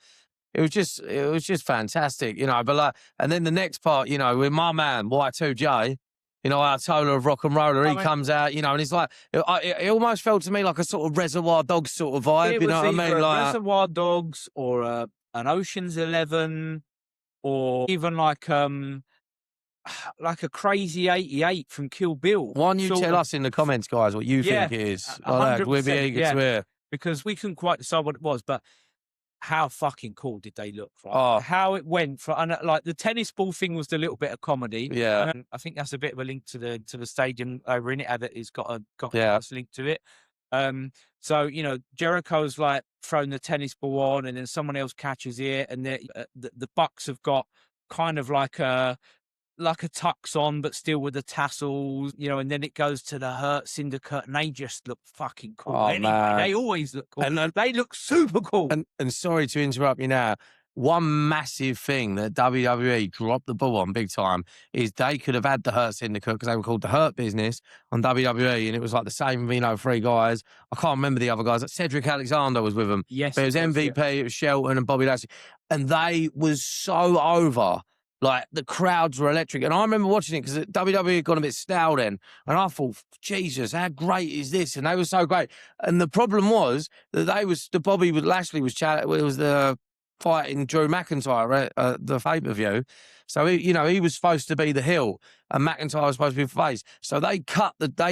It was just fantastic, you know. But like, and then the next part, you know, with my man Y2J, you know, our Tola of rock and roller, he comes out, you know, and it's like it almost felt to me like a sort of Reservoir Dogs sort of vibe. You know what I mean? Like Reservoir Dogs or an Ocean's 11, or even like a Crazy 88 from Kill Bill. Why don't you tell us in the comments, guys, what you think it is? 100%, we'll be eager to hear. Because we couldn't quite decide what it was, but how fucking cool did they look? Right? Oh. How it went for, and like the tennis ball thing was a little bit of comedy. Yeah, and I think that's a bit of a link to the stadium over in it. It's got a link to it. So you know, Jericho's like throwing the tennis ball on, and then someone else catches it, and the Bucks have got kind of like a tux on, but still with the tassels, you know, and then it goes to the Hurt Syndicate, and they just look fucking cool. Oh, anyway, man. they always look cool. And they look super cool. And sorry to interrupt you now. One massive thing that WWE dropped the ball on big time is they could have had the Hurt Syndicate because they were called the Hurt Business on WWE, and it was like the same, you know, three guys. I can't remember the other guys. Cedric Alexander was with them. Yes, but it was MVP, it was Shelton and Bobby Lashley, and they was so over. Like, the crowds were electric. And I remember watching it because WWE had gone a bit stale then. And I thought, Jesus, how great is this? And they were so great. And the problem was that Bobby with Lashley was the fighting Drew McIntyre at the pay-per-view. So, he was supposed to be the heel and McIntyre was supposed to be the face. So they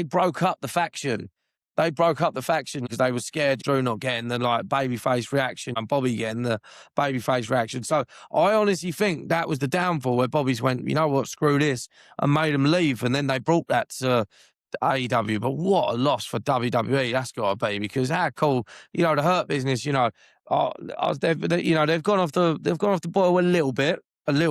broke up the faction. They broke up the faction because they were scared Drew not getting the babyface reaction and Bobby getting the babyface reaction. So I honestly think that was the downfall where Bobby's went, you know what, screw this, and made them leave. And then they brought that to AEW. But what a loss for WWE that's got to be, because how cool, you know, the Hurt Business, you know, they've gone off the boil a little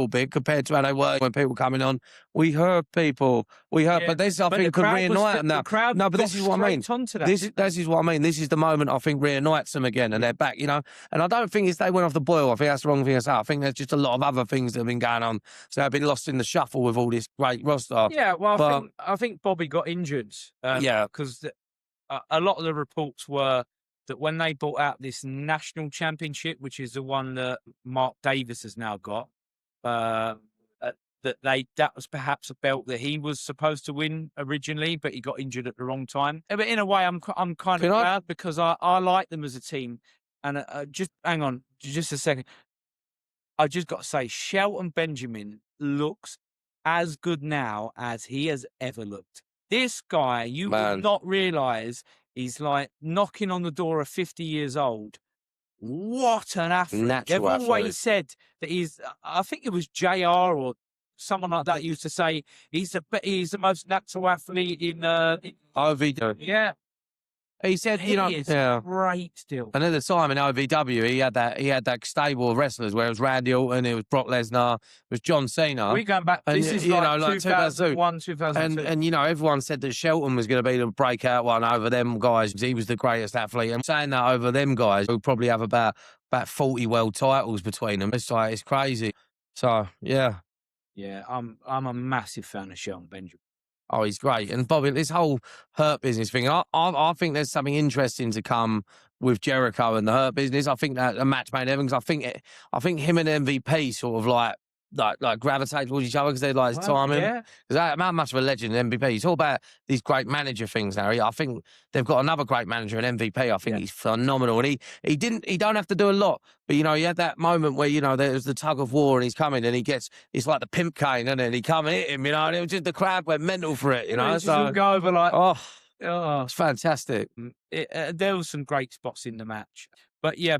bit compared to how they were when people coming on. We heard people. But this, I think, could reunite them now. No, but this is what I mean. This is what I mean. This is the moment I think reunites them again, and they're back, you know. And I don't think it's they went off the boil. I think that's the wrong thing to say. I think there's just a lot of other things that have been going on. So they've been lost in the shuffle with all this great roster. Yeah, well, I think Bobby got injured. Because a lot of the reports were that when they brought out this national championship, which is the one that Mark Davis has now got, that was perhaps a belt that he was supposed to win originally, but he got injured at the wrong time. But in a way, I'm kind of glad because I like them as a team. And just hang on, just a second. I just got to say, Shelton Benjamin looks as good now as he has ever looked. This guy, you would not realise he's like knocking on the door of 50 years old. What an athlete. They've always said that I think it was JR or someone like that used to say he's the most natural athlete in OVW. Yeah. He said, he is great still. And at the time in OVW, he had that stable of wrestlers where it was Randy Orton, it was Brock Lesnar, it was John Cena. We're going back. This is like 2001, 2002. And you know, everyone said that Shelton was going to be the breakout one over them guys. He was the greatest athlete. I'm saying that over them guys who probably have about about 40 world titles between them. It's like, it's crazy. So, yeah. Yeah, I'm a massive fan of Shelton Benjamin. Oh, he's great. And Bobby, this whole Hurt business thing, I think there's something interesting to come with Jericho and the Hurt business. I think that a match made in heaven, 'cause I think him and MVP sort of like gravitate towards each other because they're like timing. Yeah. Because how much of a legend MVP. It's all about these great manager things, Harry. I think they've got another great manager in MVP. I think he's phenomenal. And he don't have to do a lot. But, you know, he had that moment where, you know, there's the tug of war and he's coming and it's like the pimp cane, isn't it? And he come and hit him, you know, and it was just the crowd went mental for it, you know. So go over like, it's fantastic. There was some great spots in the match. But yeah,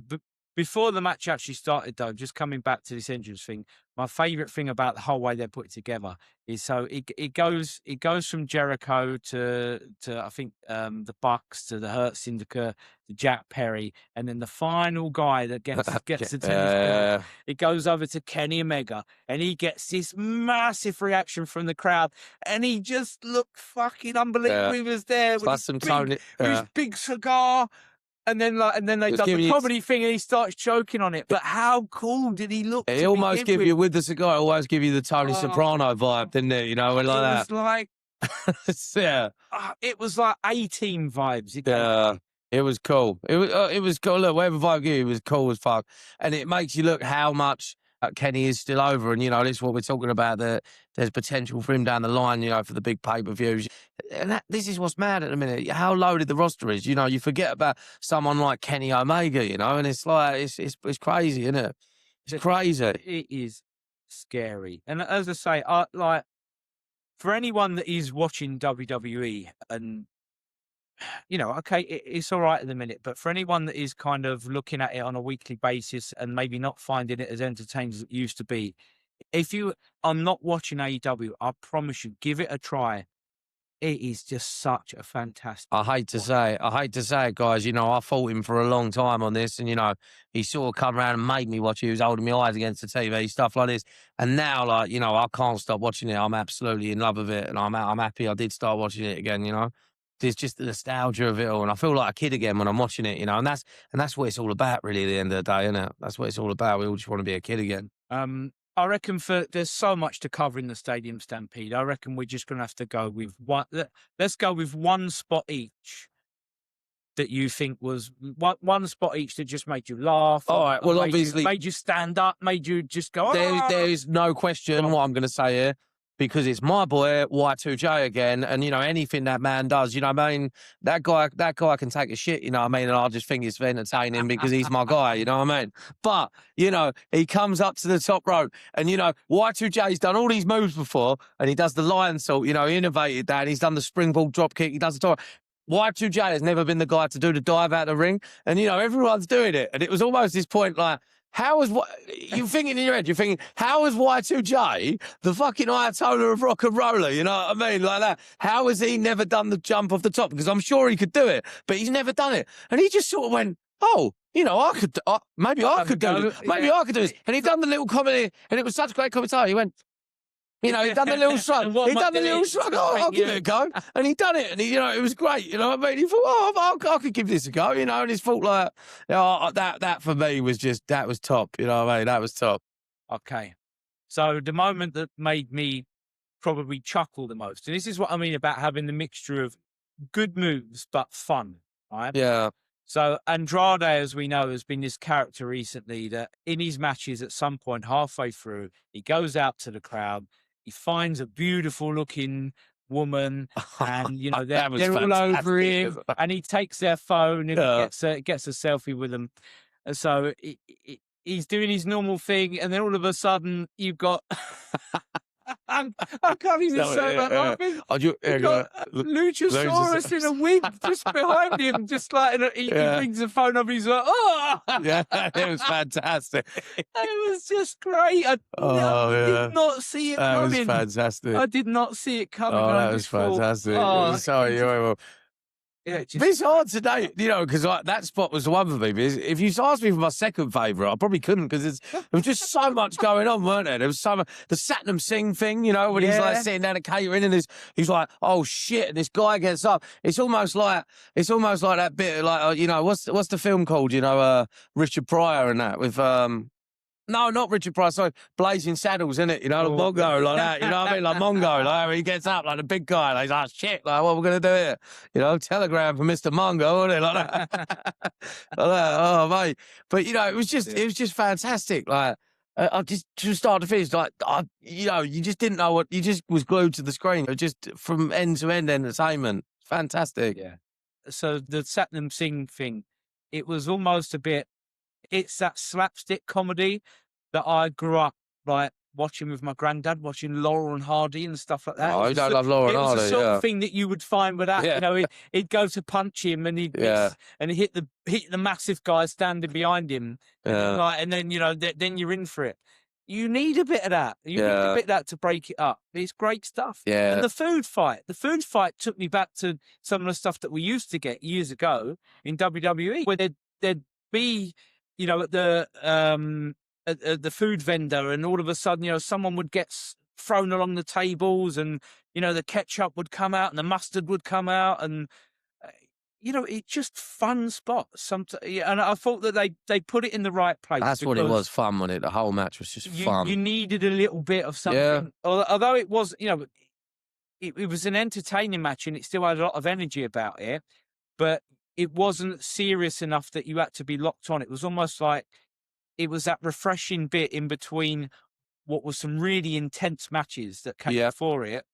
before the match actually started, though, just coming back to this entrance thing, my favourite thing about the whole way they put it together is so it goes from Jericho to I think the Bucks, to the Hurt Syndicate, to Jack Perry, and then the final guy that gets the tennis ball, it goes over to Kenny Omega, and he gets this massive reaction from the crowd, and he just looked fucking unbelievable. He was there with his big cigar. And then they done the comedy thing, and he starts choking on it. But how cool did he look? He almost give you, with the cigar, always give you the Tony Soprano vibe, didn't it? You know, like that. It was like A-Team vibes. It was cool. It was cool. Look, whatever vibe you, it was cool as fuck. And it makes you look how much Kenny is still over. And, you know, this is what we're talking about, that there's potential for him down the line, you know, for the big pay-per-views. And this is what's mad at the minute, how loaded the roster is. You know, you forget about someone like Kenny Omega, you know, and it's like, it's crazy, isn't it? It's crazy. It is scary. And as I say, like, for anyone that is watching WWE and, you know, okay, it's all right at the minute, but for anyone that is kind of looking at it on a weekly basis and maybe not finding it as entertaining as it used to be, if you are not watching AEW, I promise you, give it a try. It is just such a fantastic. I hate to say it, guys. You know, I fought him for a long time on this, and, you know, he sort of come around and made me watch it. He was holding my eyes against the TV, stuff like this. And now, like, you know, I can't stop watching it. I'm absolutely in love with it, and I'm happy I did start watching it again, you know. There's just the nostalgia of it all, and I feel like a kid again when I'm watching it, you know. And that's what it's all about, really, at the end of the day, isn't it? That's what it's all about. We all just want to be a kid again. I reckon there's so much to cover in the Stadium Stampede. I reckon we're just going to have to go with one. Let's go with one spot each that you think was one spot each that just made you laugh. All right. Well, obviously made you stand up, made you just go. There is no question what I'm going to say here, because it's my boy Y2J again, and, you know, anything that man does, you know what I mean? That guy can take a shit, you know what I mean? And I just think it's entertaining because he's my guy, you know what I mean? But, you know, he comes up to the top rope, and, you know, Y2J's done all these moves before, and he does the lion salt, you know, he innovated that, and he's done the springboard drop kick, he does the top. Y2J has never been the guy to do the dive out of the ring, and, you know, everyone's doing it. And it was almost this point, like, you're thinking in your head, how is Y2J the fucking Ayatollah of rock and roller? You know what I mean? Like that. How has he never done the jump off the top? Because I'm sure he could do it, but he's never done it. And he just sort of went, oh, you know, maybe I could do it. Maybe I could do this. And he done the little comedy, and it was such a great commentary. He went, you know, he done the little shrug. I'll give it a go. And he done it. And you know, it was great. You know what I mean? He thought, I could give this a go, you know, and he thought like, you know, that for me was that was top. You know what I mean? That was top. Okay. So the moment that made me probably chuckle the most, and this is what I mean about having the mixture of good moves, but fun, right? Yeah. So Andrade, as we know, has been this character recently that in his matches at some point halfway through, he goes out to the crowd, he finds a beautiful looking woman, and, you know, they're all over him, and he takes their phone and gets a selfie with them. And so he's doing his normal thing, and then all of a sudden you've got I can't even say that laughing. Luchasaurus in a wig just behind him, just like he brings the phone up. He's like, oh, yeah, it was fantastic. It was just great. I did not see it coming. That was fantastic. I did not see it coming. Oh, that was fantastic. Sorry, Yeah, It's hard today, you know, because that spot was the one for me. If you asked me for my second favourite, I probably couldn't because there was just so much going on, weren't there? There was so much, the Satnam Singh thing, you know, when he's like sitting down at catering and he's like, oh shit, and this guy gets up. It's almost like that bit, like you know, what's the film called? You know, Richard Pryor and that with No, not Richard Pryor, sorry, Blazing Saddles, isn't it? You know, like Mongo, like that, you know what I mean? Like Mongo, like when he gets up, like the big guy, like he's like, shit, like what are we going to do here? You know, telegram for Mr. Mongo, isn't it? Like that. Like that. Oh, mate. But, you know, it was just fantastic. Like, I just start to finish, like, you know, you just didn't know you just was glued to the screen. It was just from end to end entertainment. Fantastic. Yeah. So the Satnam Singh thing, it was almost a bit, it's that slapstick comedy that I grew up like watching with my granddad, watching Laurel and Hardy and stuff like that. Oh, I don't love Laurel and Hardy. It was the sort of thing that you would find with that. Yeah. You know, he'd go to punch him and he'd miss, and he hit the massive guy standing behind him. And then you know, then you're in for it. You need a bit of that. You need a bit of that to break it up. It's great stuff. Yeah. And the food fight took me back to some of the stuff that we used to get years ago in WWE, where there'd be, you know, at the food vendor, and all of a sudden, you know, someone would get thrown along the tables, and you know, the ketchup would come out and the mustard would come out, and you know, it's just fun spots. And I thought that they put it in the right place. That's what it was, fun, wasn't it? The whole match was just fun. You needed a little bit of something. Yeah. Although it was, you know, it was an entertaining match and it still had a lot of energy about it, but it wasn't serious enough that you had to be locked on. It was almost like it was that refreshing bit in between what was some really intense matches that came before it,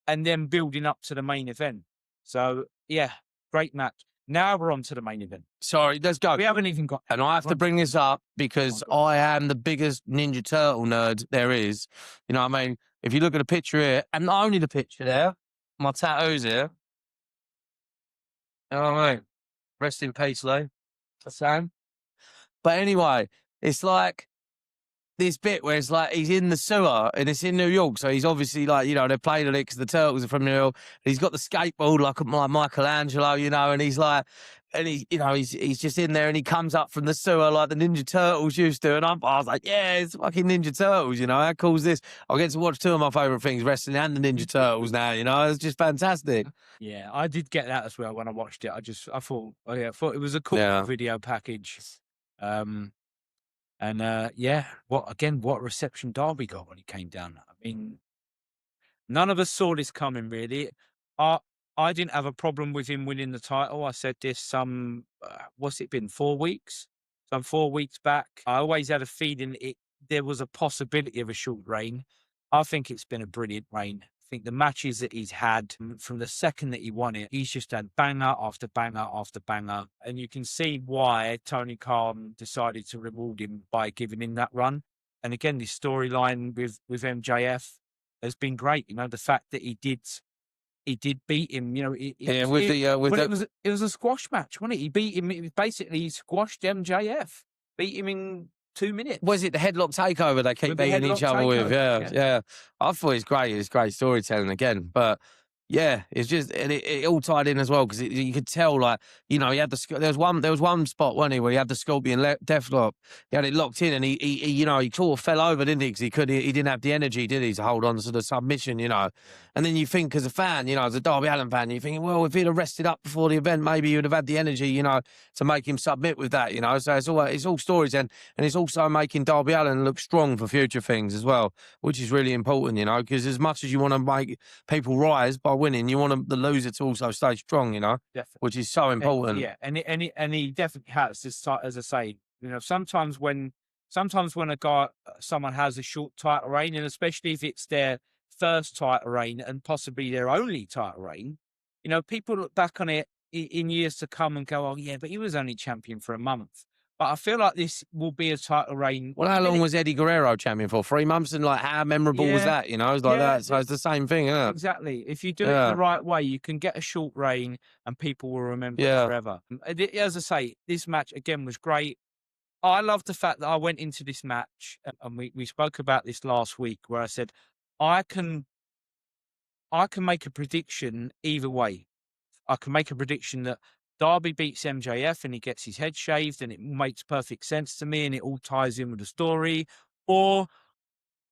and then building up to the main event. So, yeah, great match. Now we're on to the main event. Sorry, let's go. We haven't even got... And I have to bring this up because I am the biggest Ninja Turtle nerd there is. You know what I mean? If you look at the picture here, and not only the picture there, my tattoos here. You know what I mean? Rest in peace, Lou. Sam. But anyway, it's like this bit where it's like he's in the sewer and it's in New York. So he's obviously like, you know, they're playing on it because the Turtles are from New York. And he's got the skateboard like Michelangelo, you know, and he's like, and he's just in there and he comes up from the sewer like the Ninja Turtles used to. And I was like, yeah, it's fucking Ninja Turtles, you know, how cool is this? I get to watch two of my favourite things, wrestling and the Ninja Turtles now, you know, it's just fantastic. Yeah, I did get that as well when I watched it. I thought it was a cool video package. What reception Darby got when he came down. I mean, none of us saw this coming, really. I didn't have a problem with him winning the title. I said this what's it been, 4 weeks? Some 4 weeks back. I always had a feeling there was a possibility of a short reign. I think it's been a brilliant reign. I think the matches that he's had from the second that he won it, he's just had banger after banger after banger. And you can see why Tony Khan decided to reward him by giving him that run. And again, this storyline with MJF has been great. You know, the fact that he did beat him, you know. It was a squash match, wasn't it? He beat him. He squashed MJF, beat him in 2 minutes. Was it the headlock takeover they keep beating each other with? Yeah. I thought it's great. It's great storytelling again. But yeah, it's just it all tied in as well because you could tell, like, you know, he had there was one spot, wasn't he, where he had the Scorpion Deathlock. He had it locked in, and he you know, he sort of fell over, didn't he? Because he didn't have the energy, did he, to hold on to the submission, you know. And then you think, as a fan, you know, as a Darby Allin fan, you're thinking, well, if he'd have rested up before the event, maybe he would have had the energy, you know, to make him submit with that, you know. So it's all stories, and it's also making Darby Allin look strong for future things as well, which is really important, you know, because as much as you want to make people rise by winning, you want the loser to also stay strong, you know. Definitely. Which is so important. And he definitely has. As I say, you know, sometimes when someone has a short title reign, and especially if it's their first title reign and possibly their only title reign, you know, people look back on it in years to come and go, oh yeah, but he was only champion for a month. But I feel like this will be a title reign. Well, how long was Eddie Guerrero champion for? 3 months? And like, how memorable was that? You know, it's like that. So it's the same thing, isn't it? Exactly. If you do it the right way, you can get a short reign and people will remember it forever. As I say, this match again was great. I love the fact that I went into this match, and we spoke about this last week, where I said I can make a prediction either way. I can make a prediction that Darby beats MJF and he gets his head shaved, and it makes perfect sense to me, and it all ties in with the story. Or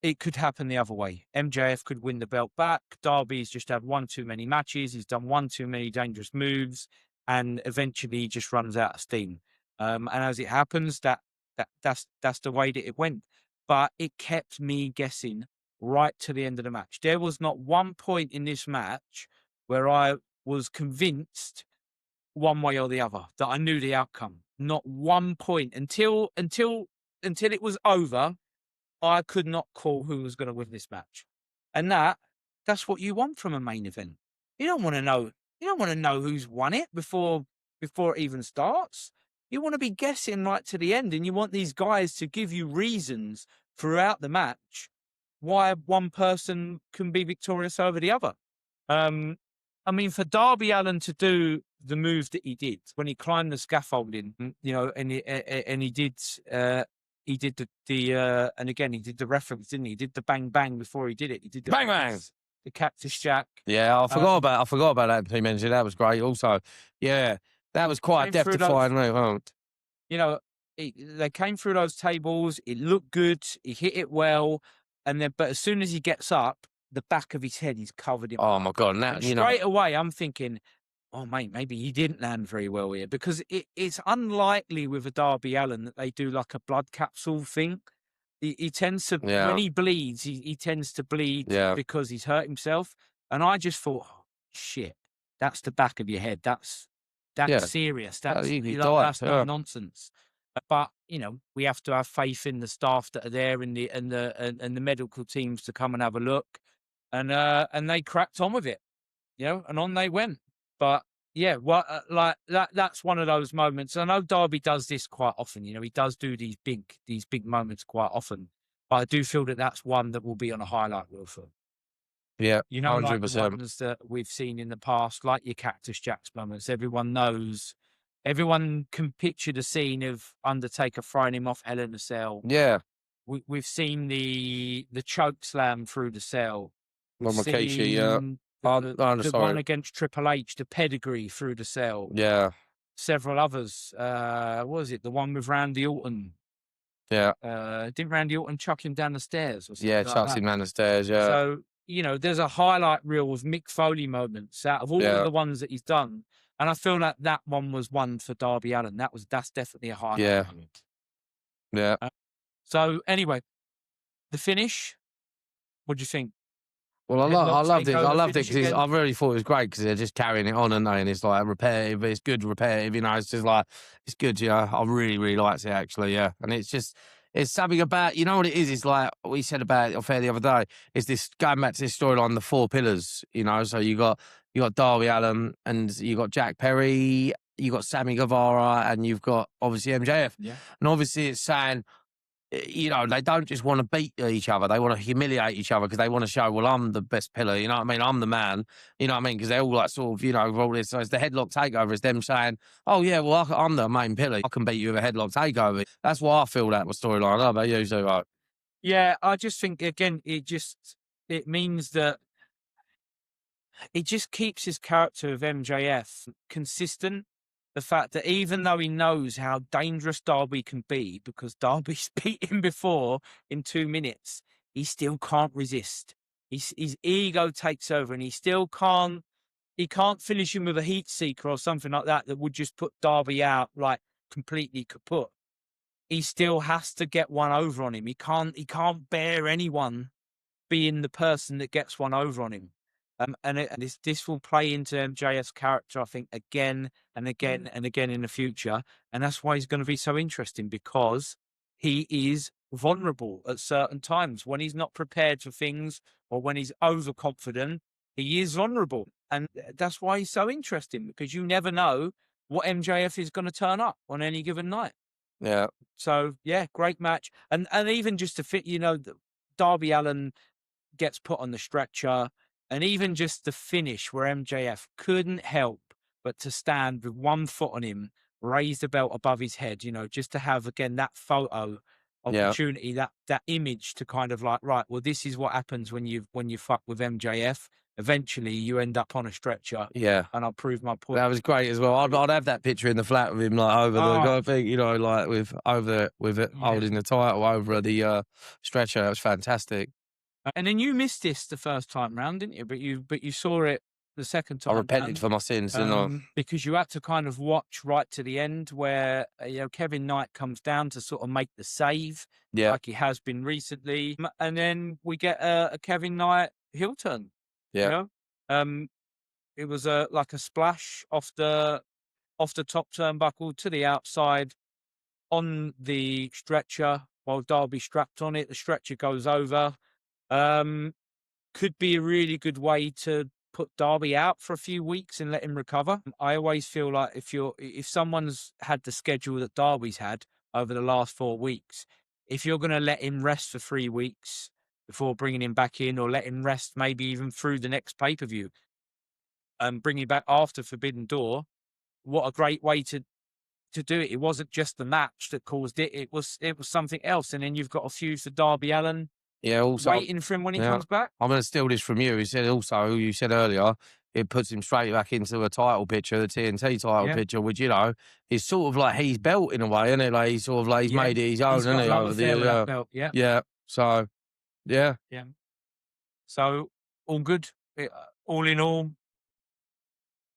it could happen the other way. MJF could win the belt back. Darby's just had one too many matches. He's done one too many dangerous moves, and eventually he just runs out of steam. And as it happens, that's the way that it went. But it kept me guessing right to the end of the match. There was not one point in this match where I was convinced one way or the other that I knew the outcome. Not one point until it was over. I could not call who was going to win this match. And that's what you want from a main event. You don't want to know. You don't want to know who's won it before it even starts. You want to be guessing right to the end, and you want these guys to give you reasons throughout the match why one person can be victorious over the other. I mean, for Darby Allin to do the move that he did when he climbed the scaffolding, and he did and again, he did the reference, didn't he? He did the bang bang before he did it. He did the Bang bang. the Cactus Jack. Yeah, I forgot about that until you mentioned it. That was great. Also, yeah, that was quite a death-defying move. They came through those tables. It looked good. He hit it well, but as soon as he gets up, the back of his head is covered in. Oh my God! Now straight away, I'm thinking, oh mate, maybe he didn't land very well here, because it's unlikely with a Darby Allin that they do like a blood capsule thing. He tends to, when he bleeds, he tends to bleed because he's hurt himself. And I just thought, oh, shit, that's the back of your head. That's serious. That's not nonsense. But we have to have faith in the staff that are there and the medical teams to come and have a look. And they cracked on with it, and on they went. But yeah, like that's one of those moments. I know Darby does this quite often. He does do these big moments quite often. But I do feel that that's one that will be on a highlight reel for him. Yeah, 100%. Like the ones that we've seen in the past, like your Cactus Jack's moments. Everyone knows. Everyone can picture the scene of Undertaker throwing him off Hell in a Cell. Yeah, we've seen the choke slam through the cell. Well, Makeishi, yeah. The one against Triple H, the pedigree through the cell. Yeah. Several others. What was it? The one with Randy Orton. Yeah. Didn't Randy Orton chuck him down the stairs or something? Yeah, chucks him down the stairs, yeah. So, there's a highlight reel of Mick Foley moments out of all of the ones that he's done. And I feel like that one was one for Darby Allin. That's definitely a highlight moment. Yeah. So anyway, the finish, what do you think? Well, I loved it. I loved it because I really thought it was great because they're just carrying it on, and it's like repetitive. It's good repetitive, It's just like it's good. I really, really liked it actually. Yeah, and it's something about what it is. It's like we said about it off air the other day. Is this going back to this storyline, the four pillars? So you got Darby Allin, and you got Jack Perry, you got Sammy Guevara, and you've got obviously MJF. Yeah, and obviously it's saying, they don't just want to beat each other. They want to humiliate each other because they want to show, well, I'm the best pillar. You know what I mean? I'm the man. You know what I mean? Because they're all like sort of, all this. So it's the headlock takeover. It's them saying, oh, yeah, well, I'm the main pillar. I can beat you with a headlock takeover. That's why I feel that was storyline. How about you, Zubo? Yeah, I just think, again, it means that it just keeps his character of MJF consistent. The fact that even though he knows how dangerous Darby can be, because Darby's beat him before in 2 minutes, he still can't resist. His ego takes over, and he still can't. He can't finish him with a heat seeker or something like that would just put Darby out like completely kaput. He still has to get one over on him. He can't bear anyone being the person that gets one over on him. And this will play into MJF's character, I think, again and again and again in the future. And that's why he's going to be so interesting, because he is vulnerable at certain times. When he's not prepared for things or when he's overconfident, he is vulnerable. And that's why he's so interesting, because you never know what MJF is going to turn up on any given night. Yeah. So, yeah, great match. And even just to fit, Darby Allin gets put on the stretcher. And even just the finish where MJF couldn't help but to stand with one foot on him, raise the belt above his head, just to have, again, that photo opportunity, that image to kind of like, right, well, this is what happens when you fuck with MJF. eventually you end up on a stretcher. Yeah. And I'll prove my point. That was great as well. I'd have that picture in the flat with him, like over the Oh, thing, you know, like with it yeah. holding the title over the stretcher. That was fantastic. And then you missed this the first time round, didn't you? But you saw it the second I time repented round, for my sins, didn't I? because you had to kind of watch right to the end where Kevin Knight comes down to sort of make the save, Yeah, like he has been recently, and then we get a Kevin Knight heel turn. You yeah, know, um, it was like a splash off the top turnbuckle to the outside on the stretcher while Darby strapped on it. The stretcher goes over. Could be a really good way to put Darby out for a few weeks and let him recover. I always feel like if someone's had the schedule that Darby's had over the last 4 weeks, if you're going to let him rest for 3 weeks before bringing him back in, or let him rest maybe even through the next pay-per-view and bring him back after Forbidden Door, what a great way to do it. It wasn't just the match that caused it. It was something else. And then you've got a feud for Darby Allin yeah. Also, waiting for him when he yeah, comes back. I'm going to steal this from you. He said also, you said earlier, it puts him straight back into a title picture, the TNT title Yeah. picture, which, you know, is sort of like he's built in a way, isn't it? Like he's sort of like he's Yeah, made it his own, he's got isn't a he? love Over affair with the that belt. Yeah, yeah. So yeah, yeah. So all good. All in all,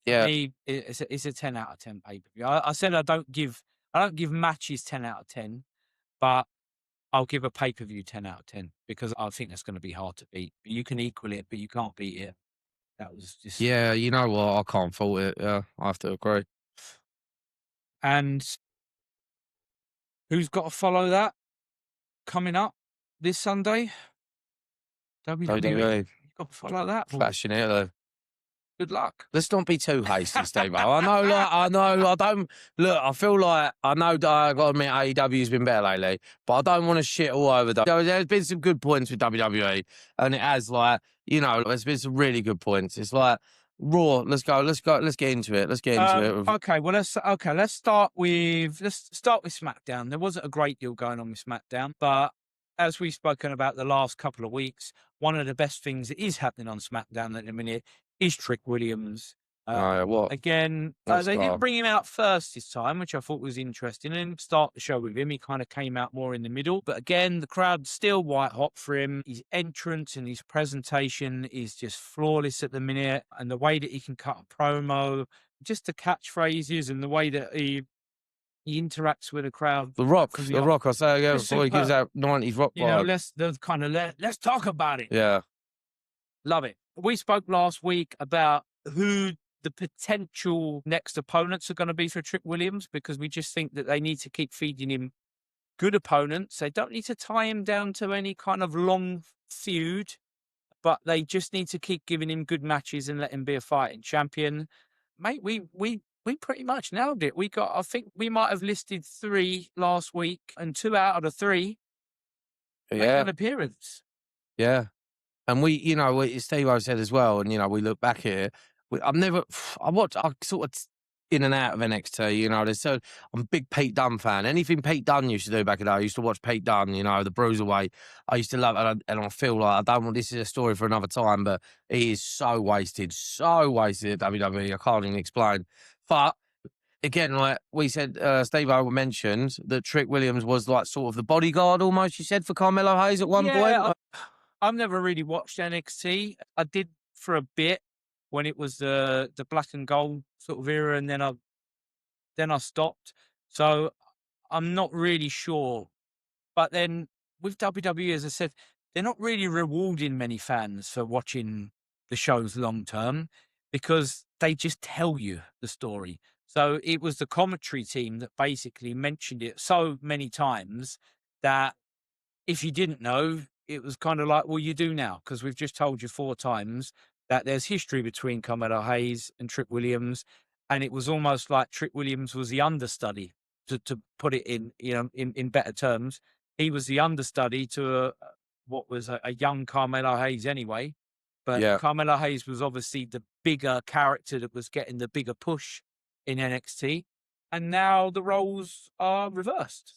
for yeah, me, it's a 10 out of 10 pay-per-view. I said I don't give matches 10 out of 10, but I'll give a pay-per-view 10 out of 10 because I think that's going to be hard to beat. You can equal it, but you can't beat it. That was just. yeah. You know what? I can't fault it. Yeah, I have to agree. And who's got to follow that coming up this Sunday? WWE. WWE, You've got to follow that. Boy. flashing it though. Good luck. Let's not be too hasty, Steve. I know, I don't look. I feel like I know that I got to admit AEW's been better lately, but I don't want to shit all over WWE. There's been some good points with WWE, and it has, like, you know, there's been some really good points. It's like Raw. Let's go. Let's get into it. Let's get into it. Okay, well let's start with SmackDown. There wasn't a great deal going on with SmackDown, but as we've spoken about the last couple of weeks, one of the best things that is happening on SmackDown at the minute is Trick Williams. What? Again, Let's they go. didn't bring him out first this time, which I thought was interesting. And start the show with him. He kind of came out more in the middle. But again, the crowd's still white hot for him. His entrance and his presentation is just flawless at the minute. And the way that he can cut a promo, just the catchphrases and the way that he interacts with the crowd. The Rock, Because the Rock. I say, yeah, it's before he gives superb. that 90s rock You know, vibe. let's talk about it. Yeah, Love it. We spoke last week about who the potential next opponents are going to be for Trick Williams, because we just think that they need to keep feeding him good opponents. They don't need to tie him down to any kind of long feud, but they just need to keep giving him good matches and let him be a fighting champion. Mate, we pretty much nailed it. I think we might have listed 3 last week, and 2 out of the 3 make yeah, an appearance. yeah. And we, you know, Steve-O said as well, and, you know, we look back at it. I sort of in and out of NXT, you know. I'm a big Pete Dunne fan. Anything Pete Dunne used to do back in the day, I used to watch Pete Dunne, you know, the Bruiserweight. I used to love it, and I feel like this is a story for another time, but he is so wasted at WWE. I can't even explain. But again, like we said, Steve-O mentioned that Trick Williams was like sort of the bodyguard almost, you said, for Carmelo Hayes at one point. I've never really watched NXT. I did for a bit when it was the black and gold sort of era, and then I stopped. So I'm not really sure. But then with WWE, as I said, they're not really rewarding many fans for watching the shows long term, because they just tell you the story. So it was the commentary team that basically mentioned it so many times that if you didn't know, it was kind of like, well, you do now, because we've just told you 4 times that there's history between Carmelo Hayes and Trick Williams. And it was almost like Trick Williams was the understudy, to put it in, in better terms. He was the understudy to what was a young Carmelo Hayes anyway. But Yeah. Carmelo Hayes was obviously the bigger character that was getting the bigger push in NXT. And now the roles are reversed.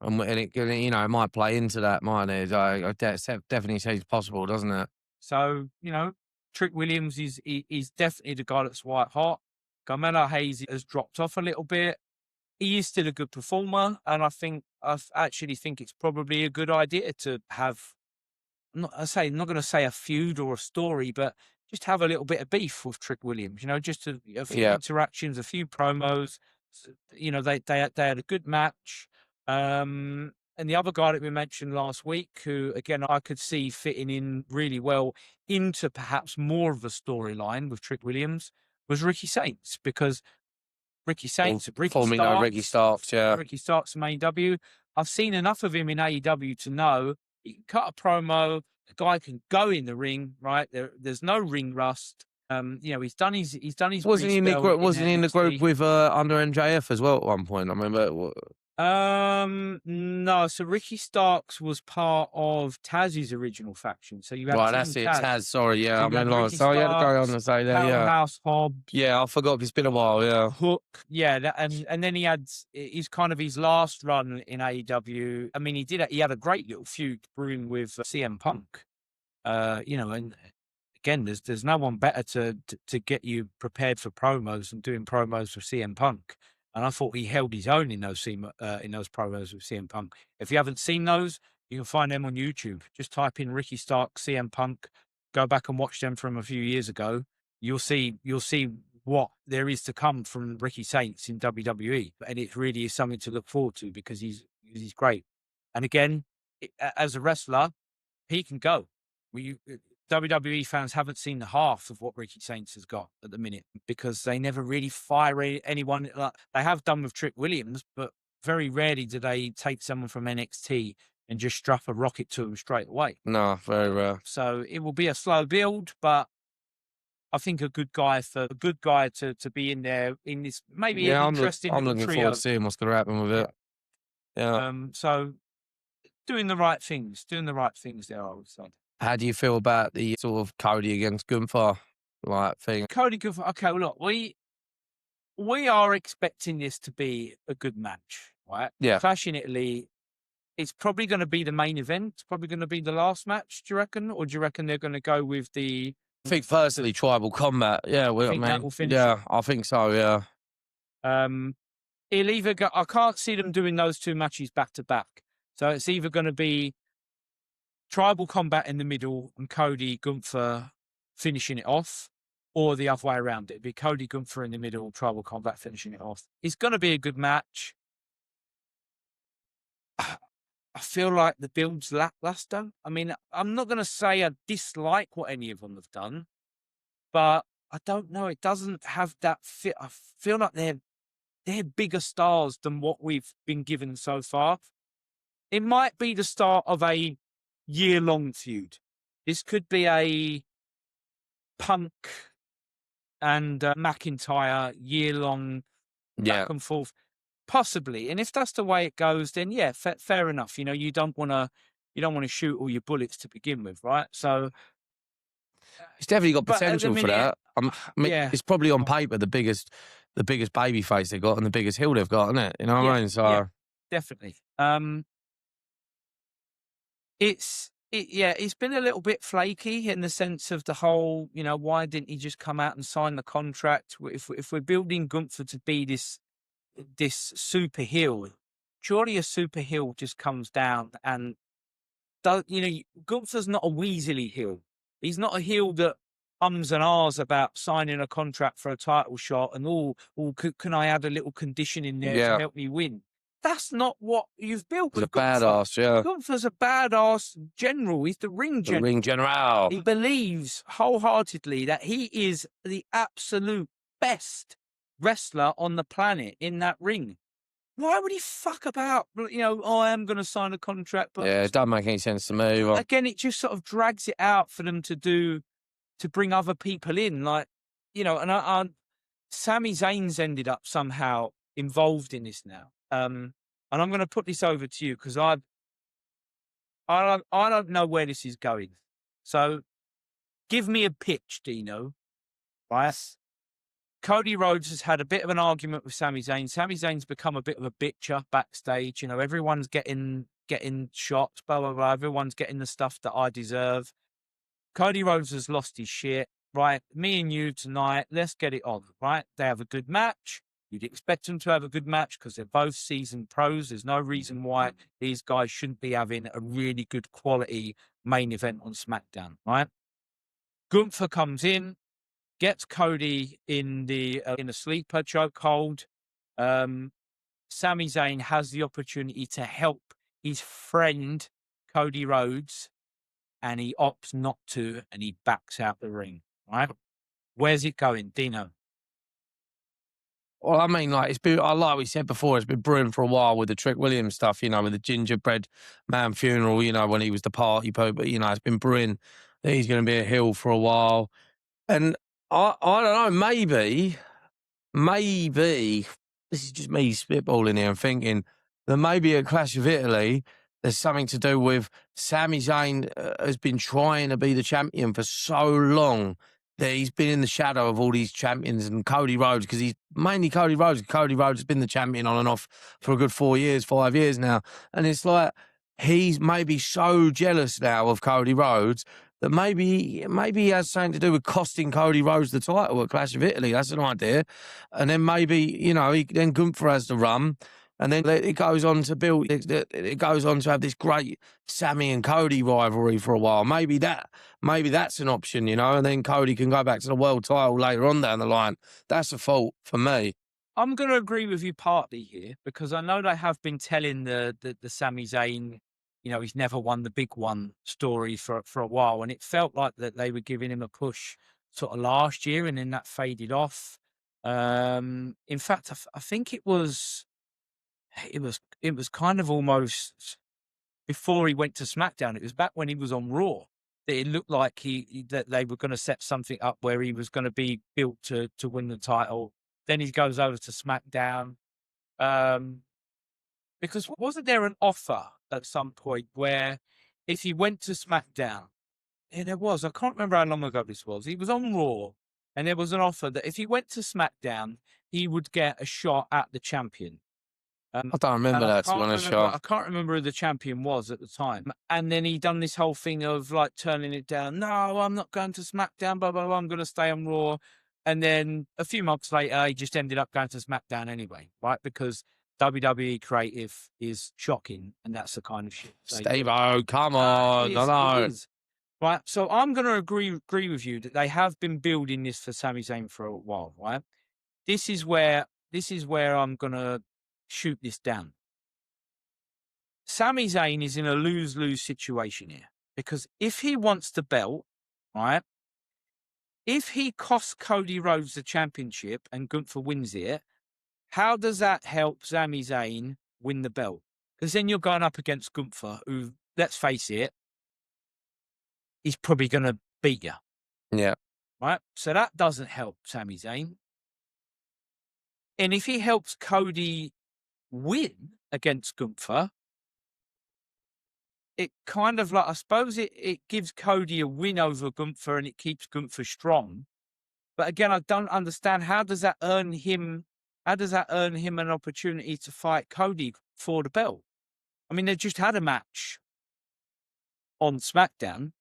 And it, you know, it might play into that, mightn't it? I definitely say it's possible, doesn't it? So, Trick Williams is definitely the guy that's white hot. Carmelo Hayes has dropped off a little bit. He is still a good performer, and I actually think it's probably a good idea to have. I'm not going to say a feud or a story, but just have a little bit of beef with Trick Williams. Just a few interactions, a few promos. They had a good match. And the other guy that we mentioned last week, who again I could see fitting in really well into perhaps more of a storyline with Trick Williams, was Ricky Saints, because Ricky Saints, Ricky Starks from AEW. I've seen enough of him in AEW to know he can cut a promo. The guy can go in the ring, right? There's no ring rust. He's done his. Wasn't he in the group with under MJF as well at one point? I remember. No. So Ricky Starks was part of Taz's original faction. So you had that's it, Taz. Sorry, yeah, so I mean, you had to go on and say that. Yeah, House Hobbs. Yeah, I forgot. It's been a while. Yeah, Hook. Yeah, and then he had his last run in AEW. I mean, he had a great little feud brewing with CM Punk. And again, there's no one better to get you prepared for promos than doing promos for CM Punk. And I thought he held his own in those promos with CM Punk. If you haven't seen those, you can find them on YouTube. Just type in Ricky Stark, CM Punk, go back and watch them from a few years ago. You'll see what there is to come from Ricky Saints in WWE, and it really is something to look forward to because he's great. And again, as a wrestler, he can go. WWE fans haven't seen the half of what Ricky Saints has got at the minute because they never really fire anyone like they have done with Trick Williams, but very rarely do they take someone from NXT and just strap a rocket to them straight away. No, very rare. So it will be a slow build, but I think a good guy to be in there in this maybe interesting. I'm looking forward to seeing what's going to happen with it. Yeah. So doing the right things there, I would say. How do you feel about the sort of Cody against Gunther thing? Cody Gunther. Okay, well, look, we are expecting this to be a good match, right? Yeah. Clash in Italy. It's probably going to be the main event. It's probably going to be the last match. Do you reckon, or do you reckon they're going to go with the? I think personally, tribal combat. Yeah, that will finish. Yeah, I think so. Yeah. He'll either go. I can't see them doing those two matches back to back. So it's either going to be tribal combat in the middle and Cody Gunther finishing it off, or the other way around. It'd be Cody Gunther in the middle, tribal combat finishing it off. It's going to be a good match. I feel like the build's lackluster. I mean, I'm not going to say I dislike what any of them have done, but I don't know. It doesn't have that fit. I feel like they're bigger stars than what we've been given so far. It might be the start of a year-long feud. This could be a Punk and McIntyre year-long back and forth, possibly. And if that's the way it goes, then yeah, fair enough. You don't want to shoot all your bullets to begin with, right? So it's definitely got potential for that. It's probably on paper the biggest baby face they've got and the biggest heel they've got, isn't it? You know what I mean? So yeah, definitely. It's been a little bit flaky in the sense of the whole, why didn't he just come out and sign the contract? If we're building Gunther to be this super heel, surely a super heel just comes down and Gunther's not a Weasley heel. He's not a heel that ums and ahs about signing a contract for a title shot and can I add a little condition in there to help me win? That's not what you've built. He's a badass, yeah. Gunther's a badass general. He's the ring general. The ring general. He believes wholeheartedly that he is the absolute best wrestler on the planet in that ring. Why would he fuck about? I am going to sign a contract. But it doesn't make any sense to me. Again, it just sort of drags it out for them to bring other people in. And Sami Zayn's ended up somehow involved in this now. And I'm going to put this over to you because I don't know where this is going. So give me a pitch, Dino. Right? Cody Rhodes has had a bit of an argument with Sami Zayn. Sami Zayn's become a bit of a bitcher backstage. Everyone's getting shots, blah, blah, blah. Everyone's getting the stuff that I deserve. Cody Rhodes has lost his shit. right, me and you tonight, let's get it on, right? They have a good match. You'd expect them to have a good match because they're both seasoned pros. There's no reason why these guys shouldn't be having a really good quality main event on SmackDown, right? Gunther comes in, gets Cody in a sleeper chokehold. Sami Zayn has the opportunity to help his friend Cody Rhodes, and he opts not to, and he backs out the ring. Right? Where's it going, Dino? Well, I mean, like it's been, like we said before, it's been brewing for a while with the Trick Williams stuff, with the gingerbread man funeral, when he was the party pooper, it's been brewing that he's going to be a heel for a while. And I don't know, maybe this is just me spitballing here and thinking that maybe at Clash of Italy, there's something to do with Sami Zayn has been trying to be the champion for so long that he's been in the shadow of all these champions and Cody Rhodes, because he's mainly Cody Rhodes. Cody Rhodes has been the champion on and off for a good 4 years, 5 years now. And it's like he's maybe so jealous now of Cody Rhodes that maybe he has something to do with costing Cody Rhodes the title at Clash of Italy. That's an idea. And then maybe, then Gunther has the run. And then it goes on to build, it goes on to have this great Sammy and Cody rivalry for a while. Maybe that's an option, and then Cody can go back to the world title later on down the line. That's a fault for me. I'm going to agree with you partly here because I know they have been telling the Sami Zayn, he's never won the big one story for a while. And it felt like that they were giving him a push sort of last year and then that faded off. In fact, I think it was kind of almost before he went to SmackDown. It was back when he was on Raw that it looked like that they were going to set something up where he was going to be built to win the title. Then he goes over to SmackDown. Because wasn't there an offer at some point where if he went to SmackDown, yeah, there was. I can't remember how long ago this was. He was on Raw, and there was an offer that if he went to SmackDown, he would get a shot at the champion. I don't remember that, to be honest, Sean. I can't remember who the champion was at the time. And then he done this whole thing of like turning it down. No, I'm not going to SmackDown, blah, blah, blah. I'm going to stay on Raw. And then a few months later, he just ended up going to SmackDown anyway, right? Because WWE creative is shocking, and that's the kind of shit. Steve-O, come on. I know. Right. So I'm going to agree with you that they have been building this for Sami Zayn for a while, right? This is where I'm going to shoot this down. Sami Zayn is in a lose-lose situation here because if he wants the belt, right, if he costs Cody Rhodes the championship and Gunther wins it, how does that help Sami Zayn win the belt? Because then you're going up against Gunther, who, let's face it, he's probably going to beat you. Yeah. Right? So that doesn't help Sami Zayn. And if he helps Cody win against Gunther, it kind of like, I suppose it gives Cody a win over Gunther and it keeps Gunther strong. But again, I don't understand, how does that earn him an opportunity to fight Cody for the belt? I mean, they just had a match on SmackDown.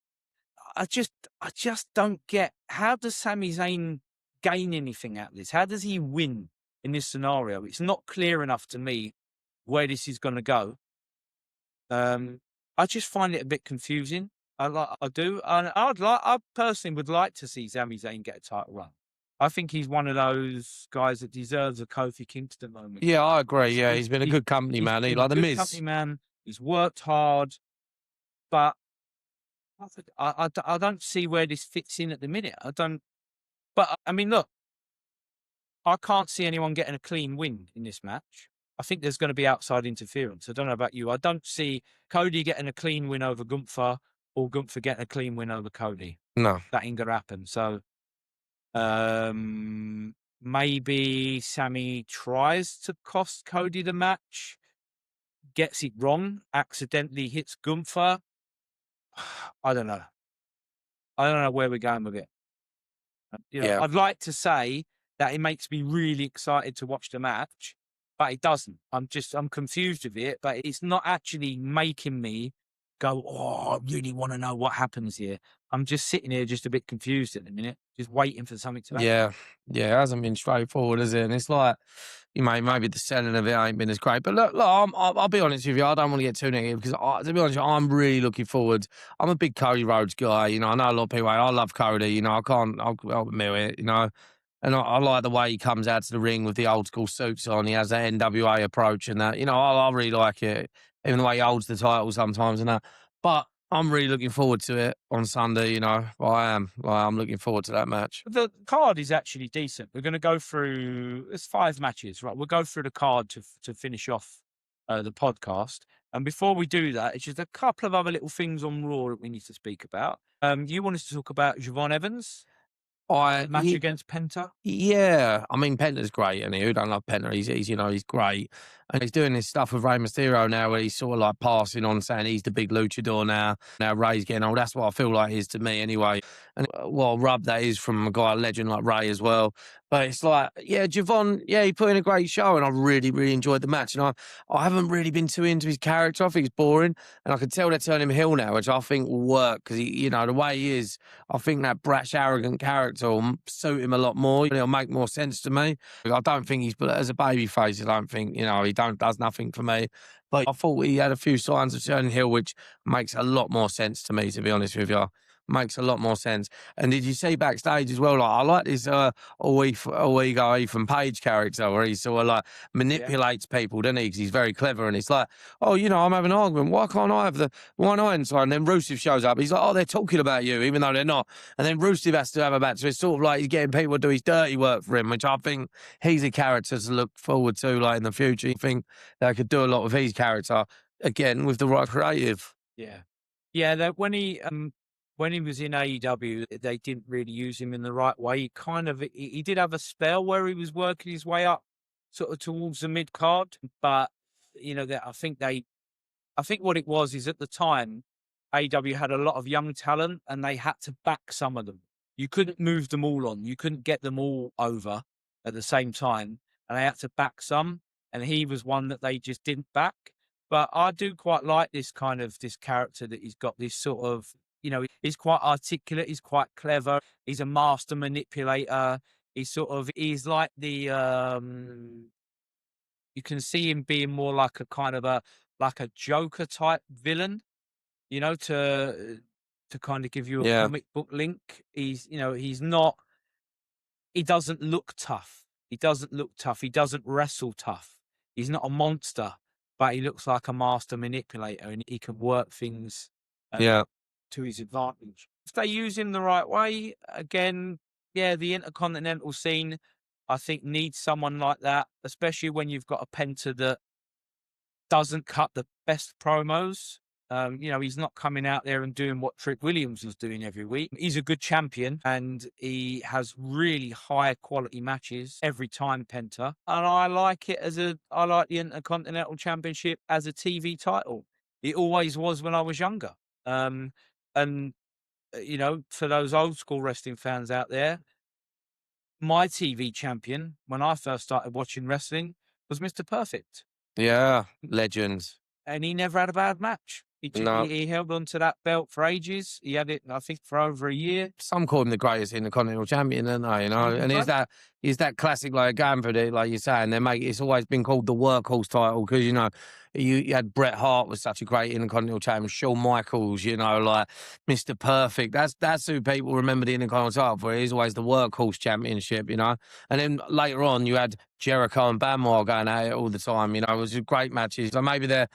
I just don't get, how does Sami Zayn gain anything out of this? How does he win in this scenario? It's not clear enough to me where this is going to go. I just find it a bit confusing. I do. I personally would like to see Sami Zayn get a title run. I think he's one of those guys that deserves a Kofi Kingston moment. Yeah, I agree. Yeah, he's been a good company man. He's like the Miz. Company man. He's worked hard, but I don't see where this fits in at the minute. I don't. But I mean, look, I can't see anyone getting a clean win in this match. I think there's going to be outside interference. I don't know about you. I don't see Cody getting a clean win over Gunther or Gunther getting a clean win over Cody. No, that ain't gonna happen. So, maybe Sammy tries to cost Cody the match, gets it wrong, accidentally hits Gunther. I don't know. I don't know where we're going with it. Yeah. I'd like to say that it makes me really excited to watch the match, but it doesn't. I'm confused with it, but it's not actually making me go, oh, I really want to know what happens here. I'm just sitting here just a bit confused at the minute, just waiting for something to happen. Yeah, yeah, it hasn't been straightforward, has it? And it's like, you know, maybe the selling of it ain't been as great. But look, I'll be honest with you. I don't want to get too negative because, to be honest, I'm really looking forward. I'm a big Cody Rhodes guy. You know, I know a lot of people. I love Cody. You know, I'll admit it. You know, and I like the way he comes out to the ring with the old school suits on. He has that NWA approach and that. You know, I really like it. Even the way he holds the title sometimes and that. But I'm really looking forward to it on Sunday. You know, I am. I'm looking forward to that match. The card is actually decent. We're going to go through. It's 5 matches, right? We'll go through the card to finish off the podcast. And before we do that, it's just a couple of other little things on Raw that we need to speak about. You wanted to talk about Javon Evans I match against Penta? Yeah, I mean Penta's great, and who don't love Penta? He's you know he's great, and he's doing this stuff with Rey Mysterio now, where he's sort of like passing on, saying he's the big luchador now. Now Rey's getting old. That's what I feel like he is to me anyway. And what a rub that is from a guy, a legend like Rey as well. But it's like, yeah, Javon, yeah, he put in a great show, and I really enjoyed the match. And I haven't really been too into his character. I think it's boring, and I can tell they're turning him heel now, which I think will work because he, you know, the way he is, I think that brash, arrogant character will suit him a lot more. It'll make more sense to me. I don't think he's, but as a baby face, I don't think, you know, he does nothing for me. But I thought he had a few signs of turning heel, which makes a lot more sense to me, to be honest with you. Makes a lot more sense. And did you see backstage as well? Like I like this all ego Ethan Page character where he sort of like manipulates people, doesn't he? Because he's very clever, and it's like, oh, you know, I'm having an argument. Why can't I have why not inside? And then Rusev shows up. He's like, oh, they're talking about you, even though they're not. And then Rusev has to have a match. So it's sort of like he's getting people to do his dirty work for him, which I think he's a character to look forward to, like in the future. I think they could do a lot with his character again with the right creative. Yeah. Yeah, that when he was in AEW, they didn't really use him in the right way. He did have a spell where he was working his way up sort of towards the mid card, but you know that I think what it was is at the time AEW had a lot of young talent and they had to back some of them. You couldn't move them all on. You couldn't get them all over at the same time, and they had to back some. And he was one that they just didn't back. But I do quite like this character that he's got. This sort of, you know, he's quite articulate. He's quite clever. He's a master manipulator. He's like you can see him being more like a kind of like a Joker type villain, you know, to kind of give you a Yeah. comic book link. You know, he doesn't look tough. He doesn't look tough. He doesn't wrestle tough. He's not a monster, but he looks like a master manipulator, and he can work things Yeah. to his advantage. If they use him the right way, again, yeah, the intercontinental scene, I think, needs someone like that, especially when you've got a Penta that doesn't cut the best promos. You know, he's not coming out there and doing what Trick Williams was doing every week. He's a good champion and he has really high quality matches every time, Penta. And I like I like the Intercontinental Championship as a TV title. It always was when I was younger. And you know, for those old school wrestling fans out there, my TV champion when I first started watching wrestling was Mr. Perfect. Yeah. Legends. And he never had a bad match. No. He held on to that belt for ages. He had it, I think, for over a year. Some call him the greatest Intercontinental Champion, don't they? You know, and is that classic like going for it, like you're saying. It's always been called the workhorse title because you know you had Bret Hart was such a great Intercontinental Champion, Shawn Michaels, you know, like Mr. Perfect. That's who people remember the Intercontinental title for. It is always the workhorse championship, you know. And then later on, you had Jericho and Benoit going at it all the time. You know, it was great matches. So maybe they're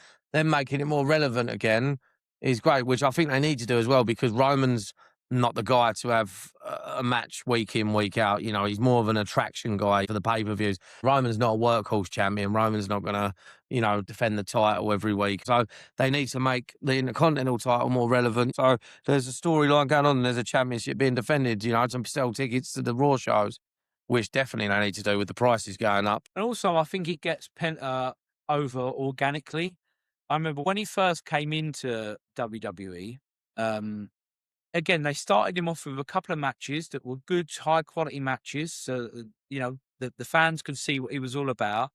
making it more relevant again is great, which I think they need to do as well because Roman's not the guy to have a match week in, week out. You know, he's more of an attraction guy for the pay-per-views. Roman's not a workhorse champion. Roman's not going to, you know, defend the title every week. So they need to make the Intercontinental title more relevant. So there's a storyline going on and there's a championship being defended, you know, to sell tickets to the Raw shows, which definitely they need to do with the prices going up. And also, I think it gets Penta over organically. I remember when he first came into WWE, again, they started him off with a couple of matches that were good, high quality matches. So, you know, the fans could see what he was all about.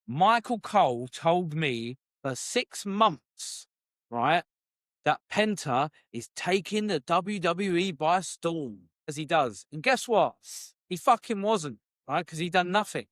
Michael Cole told me for 6 months, right, that Penta is taking the WWE by storm, as he does. And guess what? He fucking wasn't, right? Because he done nothing.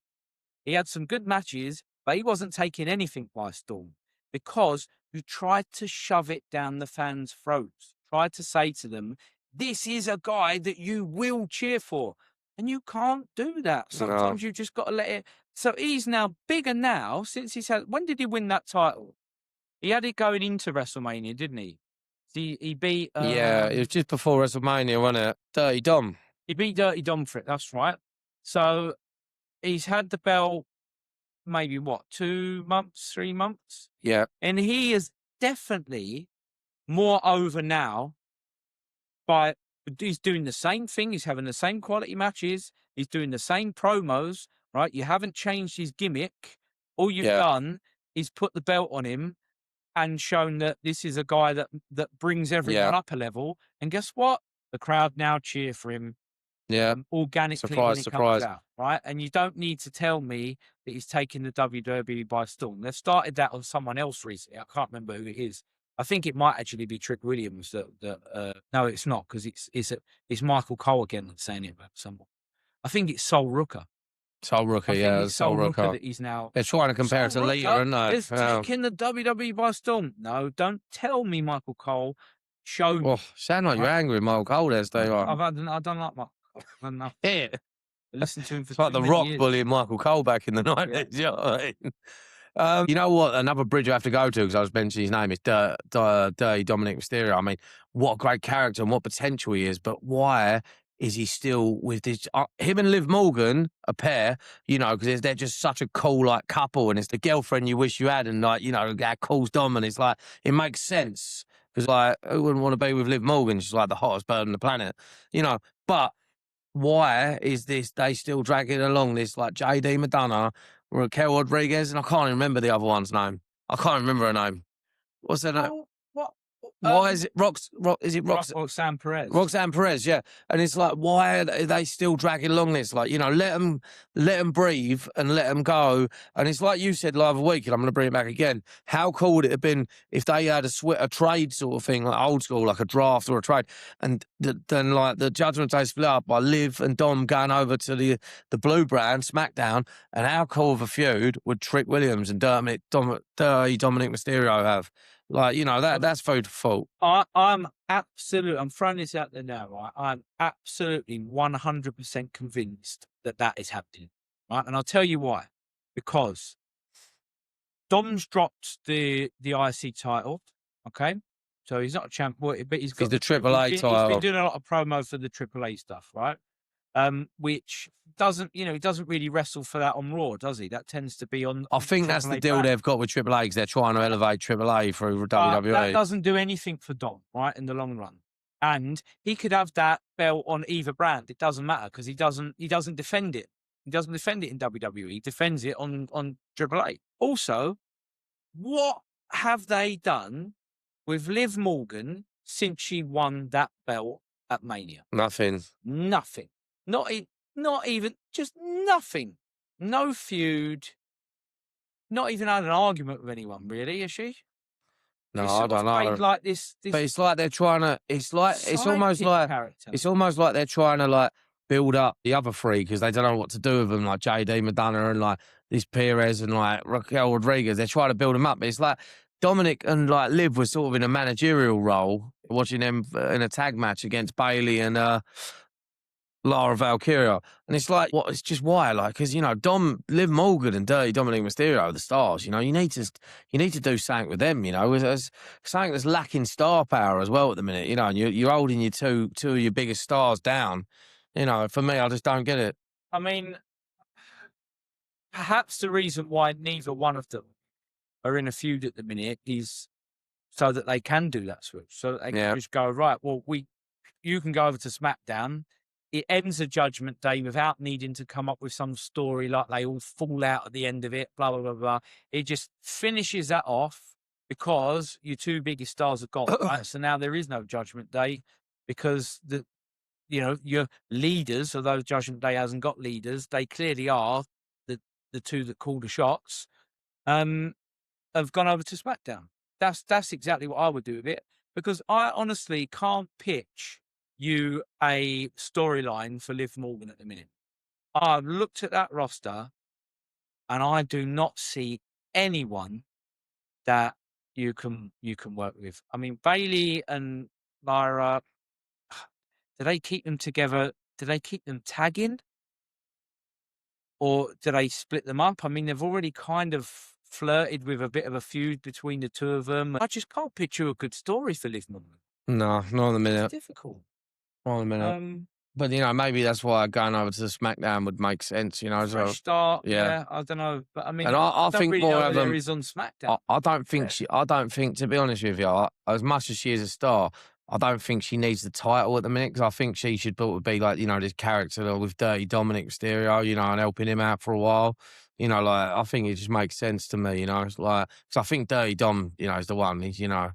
He had some good matches, but he wasn't taking anything by storm because you tried to shove it down the fans' throats, tried to say to them, this is a guy that you will cheer for. And you can't do that. Sometimes you just got to let it. So he's now bigger now since he's had. When did he win that title? He had it going into WrestleMania, didn't he? He beat. Yeah, it was just before WrestleMania, wasn't it? Dirty Dom. He beat Dirty Dom for it. That's right. So he's had the belt maybe what, 2 months, 3 months? Yeah. And he is definitely more over now by he's doing the same thing, he's having the same quality matches, he's doing the same promos, right? You haven't changed his gimmick. All you've done is put the belt on him and shown that this is a guy that brings everyone up a level. And guess what? The crowd now cheer for him. Yeah. Organically when it comes out, right? And you don't need to tell me that he's taking the WWE by storm. They've started that on someone else recently. I can't remember who it is. I think it might actually be Trick Williams. No, it's not, because it's Michael Cole again that's saying it about someone. I think it's Sol Rooker. Sol Rooker, yeah, Sol Rooker that he's now. They're trying to compare it to Lita, aren't they? It's taking the WWE by storm. No, don't tell me Michael Cole. Show me. Oh, sound like you're angry with Michael Cole there, Steve. I don't like Michael. Enough. Yeah. Listen to him for it's like the Rock years. bullying Michael Cole back in the 90s. You know what I mean? You know what? Another bridge I have to go to, because I was mentioning his name, is Dirty Dominic Mysterio. I mean, what a great character and what potential he is, but why is he still with this? Him and Liv Morgan, a pair, you know, because they're just such a cool, like, couple, and it's the girlfriend you wish you had, and, like, you know, that calls Dom, and it's like, it makes sense. Because, like, who wouldn't want to be with Liv Morgan? She's like the hottest bird on the planet, you know, but why is this they still dragging along this, like, JD Madonna, Raquel Rodriguez, and I can't even remember the other one's name. I can't remember her name. What's her name? What? Why is it Roxanne Perez? Roxanne Perez, yeah. And it's like, why are they still dragging along this? Like, you know, let them breathe and let them go. And it's like you said the other week, and I'm going to bring it back again. How cool would it have been if they had a trade sort of thing, like old school, like a draft or a trade, and then, like, the Judgment Day split up by Liv and Dom going over to the Blue brand, SmackDown, and how cool of a feud would Trick Williams and Dominic Mysterio have? Like, you know, that's food for thought. I'm throwing this out there now, right? I'm absolutely 100% convinced that is happening, right? And I'll tell you why. Because Dom's dropped the IC title, okay? So he's not a champ, but he's got the AAA title. He's been doing a lot of promo for the AAA stuff, right? Which doesn't, you know, he doesn't really wrestle for that on Raw, does he? That tends to be on. I think that's the deal they've got with AAA, because they're trying to elevate AAA through WWE. That doesn't do anything for Dom, right, in the long run. And he could have that belt on either brand. It doesn't matter, because he doesn't defend it. He doesn't defend it in WWE. He defends it on AAA. Also, what have they done with Liv Morgan since she won that belt at Mania? Nothing. Not even, just nothing. No feud. Not even had an argument with anyone, really, is she? No, I don't know. Like this, but it's like they're trying to. It's almost like they're trying to, like, build up the other three, because they don't know what to do with them, like JD Madonna and, like, this Perez and, like, Raquel Rodriguez. They're trying to build them up. But it's like Dominic and, like, Liv were sort of in a managerial role, watching them in a tag match against Bayley and Lara Valkyria, and it's like, what? It's just why, like, because, you know, Liv Morgan and Dirty Dominic Mysterio are the stars. You know, you need to do something with them. You know, there's something that's lacking star power as well at the minute. You know, and you're holding your two of your biggest stars down. You know, for me, I just don't get it. I mean, perhaps the reason why neither one of them are in a feud at the minute is so that they can do that switch, so that they can just go, right, well, you can go over to SmackDown. It ends a Judgment Day without needing to come up with some story like they all fall out at the end of it, blah, blah, blah, blah. It just finishes that off because your two biggest stars are gone, right? So now there is no Judgment Day, because your leaders, although Judgment Day hasn't got leaders, they clearly are the two that call the shots, have gone over to SmackDown. That's exactly what I would do with it. because I honestly can't pitch you a storyline for Liv Morgan at the minute. I've looked at that roster and I do not see anyone that you can work with. I mean, Bailey and Lyra, do they keep them together? Do they keep them tagging? Or do they split them up? I mean, they've already kind of flirted with a bit of a feud between the two of them. I just can't picture a good story for Liv Morgan. No, not in a It's minute. difficult. Not in a minute. But, you know, maybe that's why going over to SmackDown would make sense, you know. Fresh So, start, yeah. yeah, I don't know. But I mean, And I I don't think really more know of who there them. is on SmackDown. I don't think I don't think, to be honest with you, as much as she is a star, I don't think she needs the title at the minute, because I think she should be like, you know, this character with Dirty Dominic Mysterio, you know, and helping him out for a while. You know, like, I think it just makes sense to me, you know. It's like, because I think Dirty Dom, you know, is the one. He's, you know,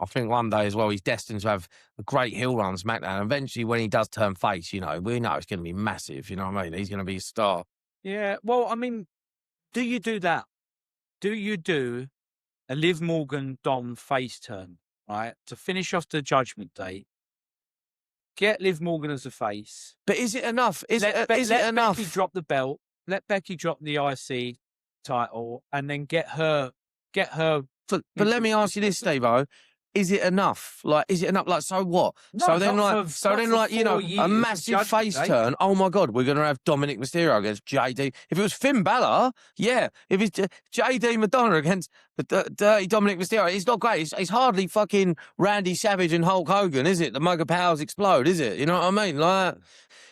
I think one day as well, he's destined to have a great heel run on SmackDown. Eventually, when he does turn face, you know, we know it's going to be massive. You know what I mean? He's going to be a star. Yeah, well, I mean, do you do that? Do you do a Liv Morgan Dom face turn, right, to finish off the Judgment Day? Get Liv Morgan as a face. But is it enough? Is it let enough? Becky drop the belt. Let Becky drop the IC title, and then get her. But let me ask you this, Steve-O. Is it enough? Like, is it enough? Like, so what? No, so then, not like, for- so not then, for like, you 4 know, years a of massive face Judgment Day. turn. Oh my God, we're going to have Dominic Mysterio against JD. If it was Finn Balor, yeah. If it's JD Madonna against the Dirty Dominic Mysterio, it's not great. It's hardly fucking Randy Savage and Hulk Hogan, is it? The Mega Powers explode, is it? You know what I mean? Like,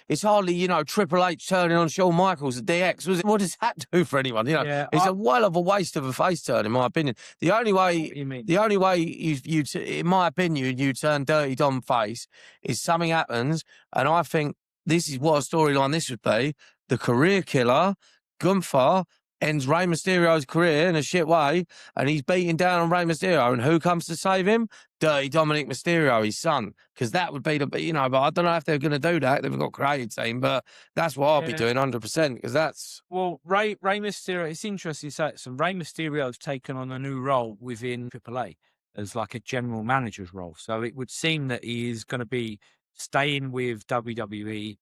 it's hardly, you know, Triple H turning on Shawn Michaels at DX. What does that do for anyone? You know, Yeah, it's a well of a waste of a face turn, in my opinion. The only way, what you mean? the only way in my opinion, you turn Dirty Dom face is something happens, and I think this is what a storyline this would be. The career killer, Gunther, ends Rey Mysterio's career in a shit way, and he's beating down on Rey Mysterio, and who comes to save him? Dirty Dominic Mysterio, his son, because that would be the, you know, but I don't know if they're going to do that. They've got a creative team, but that's what I'll be doing 100%, because that's... Well, Rey Mysterio, it's interesting to say it. So Rey Mysterio's taken on a new role within AAA as like a general manager's role. So it would seem that he is going to be staying with WWE.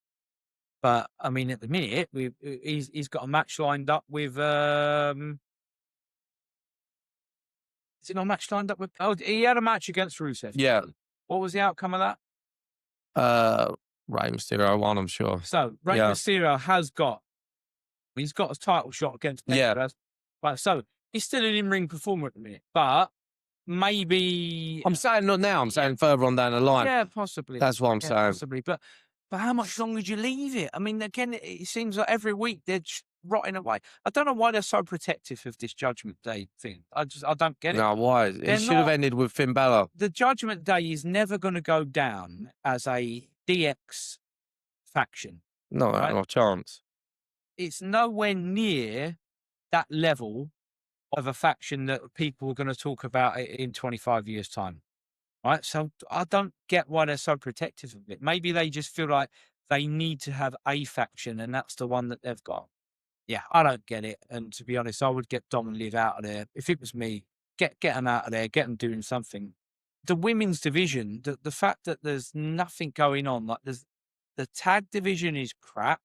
But I mean, at the minute, he's got a match lined up with. Is it not a match lined up with? Oh, he had a match against Rusev. Yeah. What was the outcome of that? Rey Mysterio won, I'm sure. So Rey Mysterio has got. He's got a title shot against Penta. Yeah. But so he's still an in-ring performer at the minute, but maybe I'm saying not now. I'm saying further on down the line. yeah, possibly. That's what I'm saying. Possibly, but how much longer do you leave it? I mean, again, it seems like every week they're just rotting away. I don't know why they're so protective of this Judgment Day thing. I don't get it. No, why? It should have ended with Finn Balor. The Judgment Day is never going to go down as a DX faction. No, right? no chance. It's nowhere near that level of a faction that people are going to talk about it in 25 years' time. Right. So I don't get why they're so protective of it. Maybe they just feel like they need to have a faction and that's the one that they've got. Yeah, I don't get it. And to be honest, I would get Dom and Liv out of there. If it was me, get them out of there, get them doing something. The women's division, the fact that there's nothing going on, like the tag division is crap.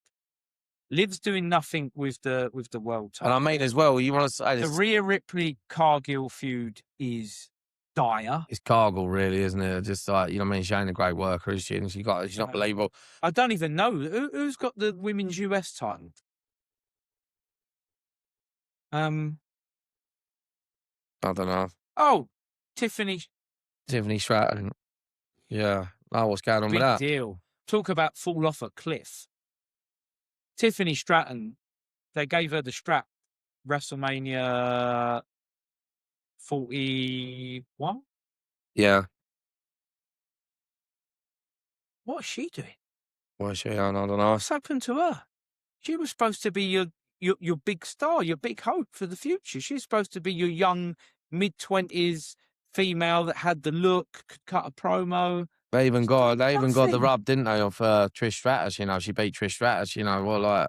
Liv's doing nothing with the world title. And I mean as well, you want to say the this, Rhea Ripley Cargill feud is dire. it's Cargill, really, isn't it? Just like, you know what I mean? She ain't a great worker, is she? And she's not believable. I don't even know who's got the women's US title. I don't know. Oh, Tiffany Stratton. Yeah. Oh, what's going on with that? Big deal. Talk about fall off a cliff. Tiffany Stratton, they gave her the strap WrestleMania 41. Yeah. What is she doing? What's she on? I don't know. What's happened to her? She was supposed to be your big star, your big hope for the future. She's supposed to be your young mid-20s female that had the look, could cut a promo. They even got the rub, didn't they, of Trish Stratus? You know, she beat Trish Stratus. You know, well, like,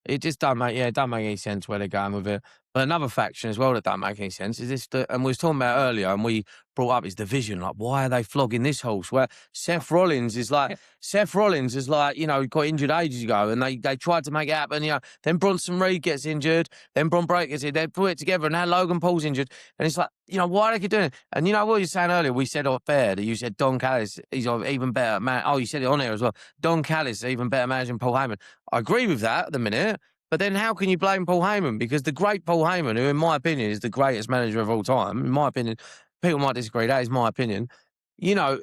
it just don't make any sense where they're going with it. But another faction as well that don't make any sense is this, and we was talking about earlier, and we brought up his division. Like, why are they flogging this horse? Where Seth Rollins is like, you know, he got injured ages ago, and they tried to make it happen. You know, then Bronson Reed gets injured, then Bron Breakker gets injured, they put it together, and now Logan Paul's injured, and it's like, you know, why are they keep doing it? And you know what you were saying earlier? We said off air that you said Don Callis is an even better man. Oh, you said it on air as well. Don Callis is even better manager than Paul Heyman. I agree with that at the minute. But then how can you blame Paul Heyman? Because the great Paul Heyman, who in my opinion is the greatest manager of all time, in my opinion, people might disagree, that is my opinion, you know,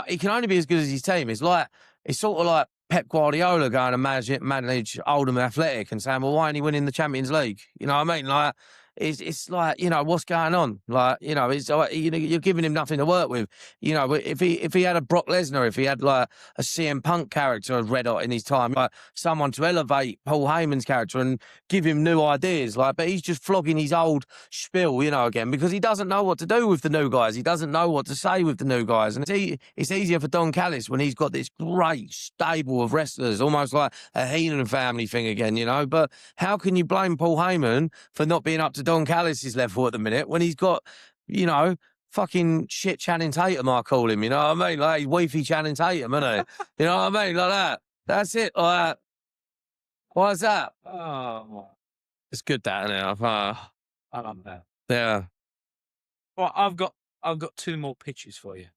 he can only be as good as his team. It's sort of like Pep Guardiola going to manage Oldham Athletic and saying, well, why ain't he winning the Champions League? You know what I mean? Like, it's like, you know, what's going on? Like, you know, it's like, you know, you're giving him nothing to work with. You know, if he had a Brock Lesnar, if he had like a CM Punk character as Red Hot in his time, like someone to elevate Paul Heyman's character and give him new ideas, like, but he's just flogging his old spiel, you know, again, because he doesn't know what to do with the new guys. He doesn't know what to say with the new guys. And it's easier for Don Callis when he's got this great stable of wrestlers, almost like a Heenan family thing again, you know. But how can you blame Paul Heyman for not being up to Don Callis' level at the minute when he's got, you know, fucking shit Channing Tatum, I call him, you know what I mean? Like, he's weefy Channing Tatum, isn't he? You know what I mean? Like that. That's it. Like, why's that? Oh, It's good, that, isn't it? I love that. Yeah. Well, I've got two more pitches for you.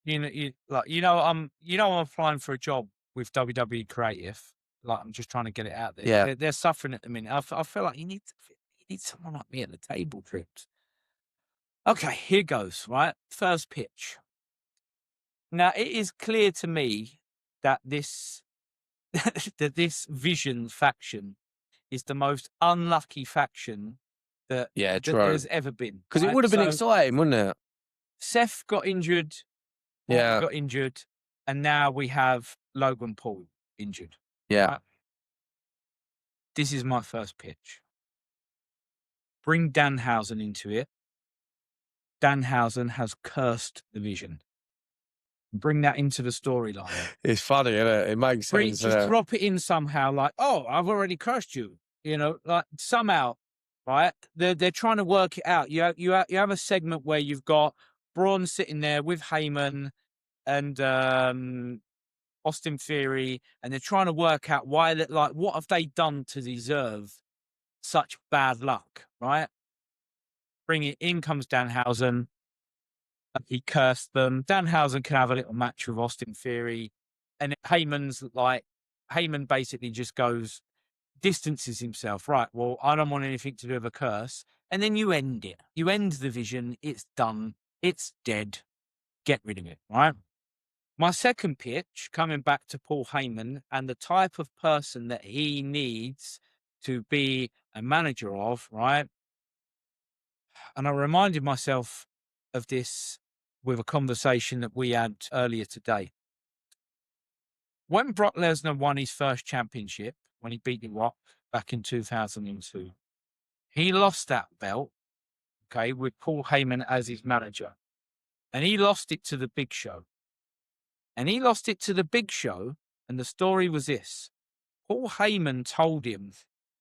I'm applying for a job with WWE Creative. Like, I'm just trying to get it out there. Yeah. They're suffering at the minute. I feel like you need someone like me at the table, Trips. Okay, here goes, right? First pitch. Now, it is clear to me that this Vision faction is the most unlucky faction that there's ever been. Because it would have been exciting, wouldn't it? Seth got injured. Yeah. Got injured. And now we have Logan Paul injured. Yeah. Right? This is my first pitch. Bring Danhausen into it. Danhausen has cursed the Vision. Bring that into the storyline. It's funny, isn't it? It makes sense. Just drop it in somehow, like, oh, I've already cursed you. You know, like somehow, right? They're trying to work it out. You have a segment where you've got Braun sitting there with Heyman and Austin Theory, and they're trying to work out why, like, what have they done to deserve such bad luck, right? Bring it in, comes Danhausen. He cursed them. Danhausen can have a little match with Austin Theory. And Heyman basically just distances himself. Right, well, I don't want anything to do with a curse. And then you end it. You end the Vision. It's done. It's dead. Get rid of it, right? My second pitch, coming back to Paul Heyman and the type of person that he needs to be a manager of, right? And I reminded myself of this with a conversation that we had earlier today. When Brock Lesnar won his first championship, when he beat The Rock back in 2002, he lost that belt, okay, with Paul Heyman as his manager. And he lost it to the Big Show. And the story was this. Paul Heyman told him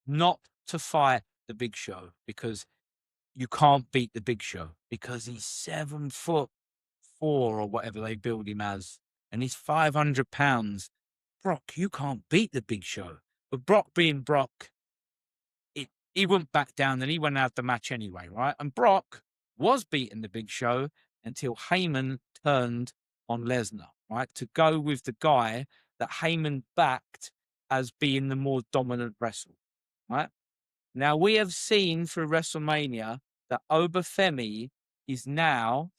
not to fight the Big Show because you can't beat the Big Show because he's 7'4" or whatever they build him as, and he's 500 pounds. Brock, you can't beat the Big Show. But Brock being Brock, he wouldn't back down, and he went out the match anyway, right? And Brock was beating the Big Show until Heyman turned on Lesnar, right? To go with the guy that Heyman backed as being the more dominant wrestler, right? Now, we have seen through WrestleMania that Obafemi is now,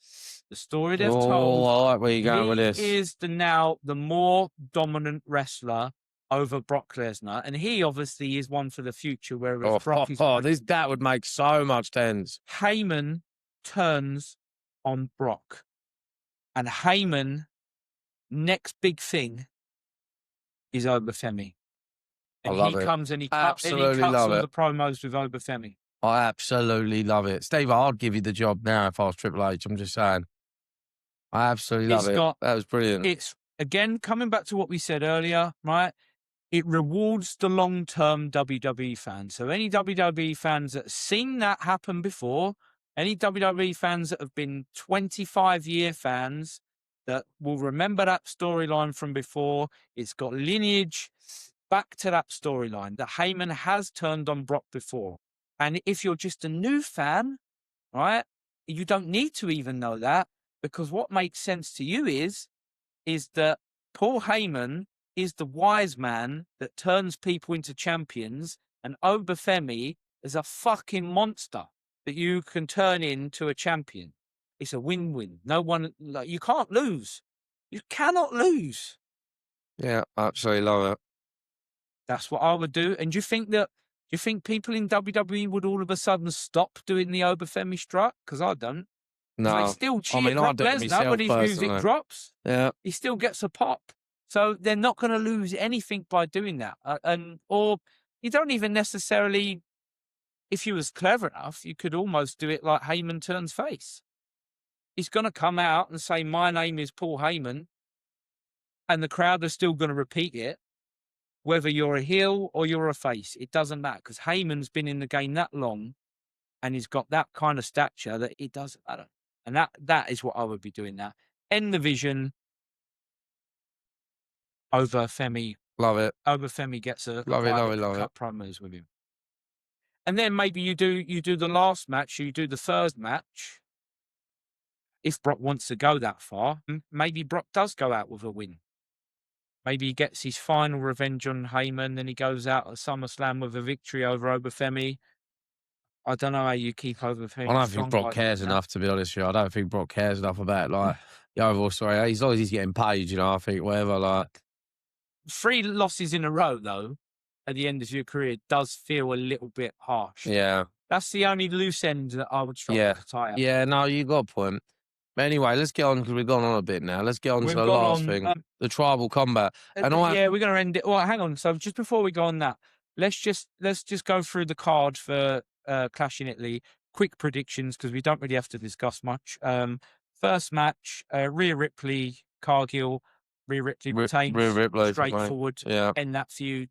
the story they've told, I like where you're going with this. He is now the more dominant wrestler over Brock Lesnar. And he obviously is one for the future, whereas Brock is... that would make so much sense. Heyman turns on Brock. And Heyman, next big thing is Obafemi. And I love he it. comes and he cuts all the promos with Obafemi. I absolutely love it. Steve, I'd give you the job now if I was Triple H. I'm just saying. I absolutely love it. That was brilliant. It's, again, coming back to what we said earlier, right? it rewards the long-term WWE fans. So any WWE fans that have seen that happen before, any WWE fans that have been 25-year fans that will remember that storyline from before, it's got lineage back to that storyline that Heyman has turned on Brock before. And if you're just a new fan, right, you don't need to even know that, because what makes sense to you is that Paul Heyman is the wise man that turns people into champions, and Obafemi is a fucking monster that you can turn into a champion. It's a win-win. No one, like, you can't lose. You cannot lose. Yeah, absolutely love it. That's what I would do. And do you think people in WWE would all of a sudden stop doing the Obafemi strut? Because I don't. No, They still cheer I Brock do it Lesnar myself when his music personally. drops. Yeah, He still gets a pop. So they're not going to lose anything by doing that. Or you don't even necessarily, if you was clever enough, you could almost do it like Heyman turns face. He's going to come out and say, "My name is Paul Heyman," and the crowd are still going to repeat it. Whether you're a heel or you're a face, it doesn't matter, because Heyman's been in the game that long and he's got that kind of stature that it doesn't matter. And that is what I would be doing now. End the vision. Obafemi gets a love it, pilot love it, to love cut promos with him. And then maybe you do the last match, you do the third match. If Brock wants to go that far, maybe Brock does go out with a win. Maybe he gets his final revenge on Heyman, then he goes out at SummerSlam with a victory over Obafemi. I don't know how you keep Obafemi. I don't think Brock cares enough, to be honest with you. I don't think Brock cares enough about, like, the overall story. As long as he's getting paid, you know, I think whatever, like. 3 losses in a row, though, at the end of your career does feel a little bit harsh. Yeah. That's the only loose end that I would struggle to tie up. Yeah, no, you got a point. But anyway, let's get on, because we've gone on a bit now. Let's get on to the last thing, the tribal combat. And we're going to end it. Well, hang on. So just before we go on that, let's just go through the card for Clash in Italy. Quick predictions, because we don't really have to discuss much. First match, Rhea Ripley, Cargill. Rhea Ripley retains. Rhea Ripley, straightforward. Yeah. End that feud.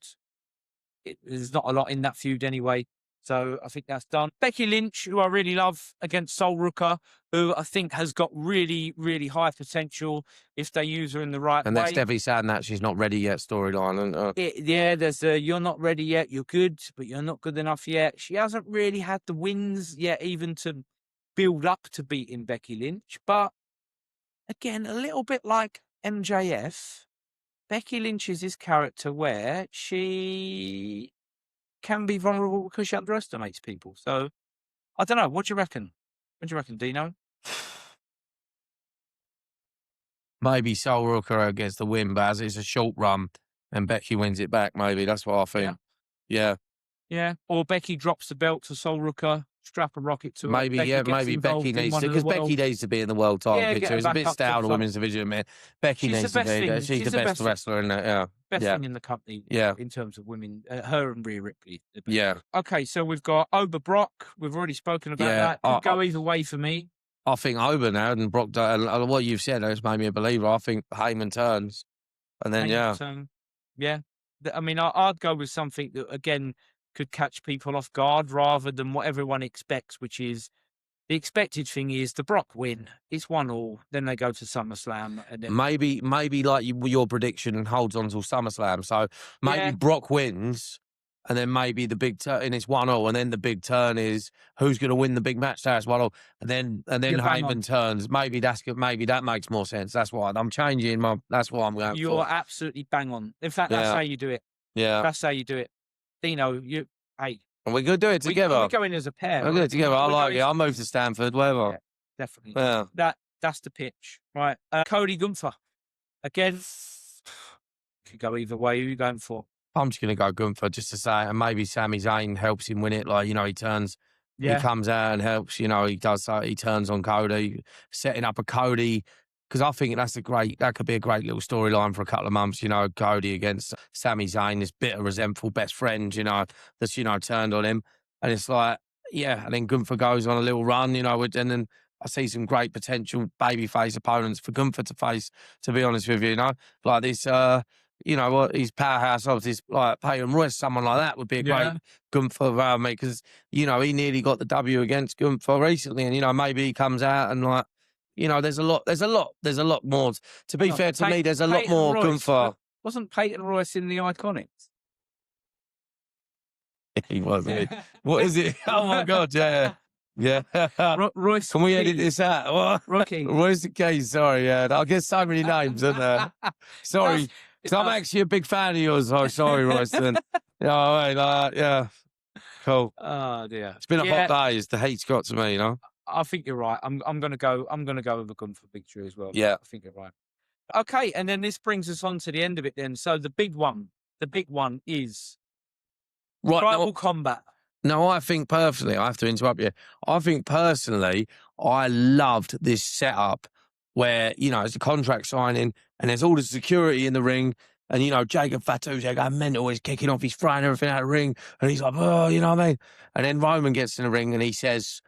There's not a lot in that feud anyway. So I think that's done. Becky Lynch, who I really love, against Sol Ruka, who I think has got really, really high potential if they use her in the right way. And that's definitely sad that she's not ready yet storyline. There's a "you're not ready yet, you're good, but you're not good enough yet." She hasn't really had the wins yet, even to build up to beating Becky Lynch. But again, a little bit like MJF, Becky Lynch is this character where she can be vulnerable because she underestimates people. So I don't know. What do you reckon? What do you reckon, Dino? Maybe Sol Ruka gets the win, but as it's a short run and Becky wins it back, maybe. That's what I think. Yeah. Or Becky drops the belt to Sol Ruka, strap a rocket to her. Maybe Becky needs to, because Becky needs to be in the world title picture. It's a bit stale, the women's division, man. Becky needs to be. She's the best wrestler in there. Best thing in the company. In terms of women, her and Rhea Ripley. Okay, so we've got Oba Brock. We've already spoken about that. Could go either way for me. I think Oba now and Brock. And what you've said has made me a believer. I think Heyman turns, and then I mean, I'd go with something that again could catch people off guard rather than what everyone expects, which is the expected thing is the Brock win. It's 1-1. Then they go to SummerSlam. And then maybe like your prediction holds on till SummerSlam. So maybe Brock wins, and then maybe the big turn, and it's 1-0, and then the big turn is who's going to win the big match. That's 1-0, and then Heyman turns. Maybe that makes more sense. That's why I'm changing that's what I'm going for. You're absolutely bang on. In fact, that's how you do it. Yeah, that's how you do it. Dino, and we're going to do it together. We're going as a pair. We're going together. I like it. I'll move to Stanford, whatever. Yeah, definitely. Yeah. That's the pitch. Right. Cody Gunther. Again, could go either way. Who are you going for? I'm just going to go Gunther just to say, and maybe Sami Zayn helps him win it. Like, you know, he turns, he comes out and helps, you know, he turns on Cody, setting up a Cody. Because I think that could be a great little storyline for a couple of months, you know, Cody against Sami Zayn, this bitter, resentful best friend, you know, that's, you know, turned on him. And it's like, and then Gunther goes on a little run, you know, and then I see some great potential babyface opponents for Gunther to face, to be honest with you, you know, like this, you know what, his powerhouse, obviously, like Peyton Royce, someone like that would be a great Gunther, mate, because, you know, he nearly got the W against Gunther recently, and, you know, maybe he comes out and, like, you know, there's a lot more. To be fair to me, there's a lot more Gunther. Wasn't Peyton Royce in the Iconics? He wasn't. What is it? Oh my God, yeah. Royce. Can we edit this out? What? Rocky. Royce the Keys, sorry, yeah. I get so many names, isn't there? Sorry. Because I'm actually a big fan of yours. Oh, sorry, Royston. Yeah, I mean, yeah. Cool. Oh dear. It's been a hot day, as the heat's got to me, you know. I think you're right. I'm gonna go with a Gunther victory as well. Yeah. I think you're right. Okay, and then this brings us on to the end of it then. So the big one is tribal combat. No, I think personally, I have to interrupt you. I think personally, I loved this setup where, you know, it's a contract signing and there's all the security in the ring. And, you know, Jacob Fatu's there going mental, he's kicking off, he's throwing everything out of the ring. And he's like, oh, you know what I mean? And then Roman gets in the ring and he says,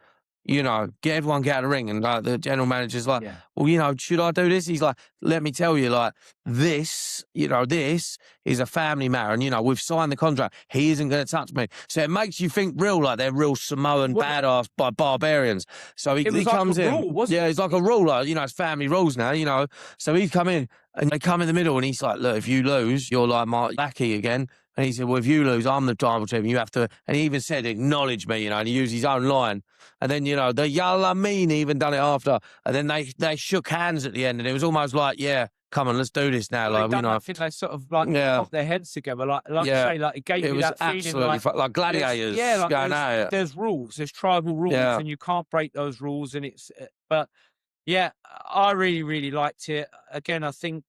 you know, everyone get out of the ring. And like the general manager's like, well, you know, should I do this? He's like, let me tell you, like, this, you know, this is a family matter. And, you know, we've signed the contract. He isn't going to touch me. So it makes you think real, like they're real Samoan badass barbarians. So he comes in. Yeah, it's like a rule. Like, you know, it's family rules now, you know. So he's come in and they come in the middle and he's like, look, if you lose, you're like my lackey again. And he said, well, if you lose, I'm the tribal champion. You have to, and he even said, acknowledge me, you know, and he used his own line. And then, you know, the Yalameen even done it after. And then they shook hands at the end. And it was almost like, yeah, come on, let's do this now. Like, you know. I think they sort of like put their heads together. Like you say, like it gave you that feeling. It was absolutely like gladiators going at it. There's rules, there's tribal rules, and you can't break those rules. And it's, but yeah, I really, really liked it. Again, I think,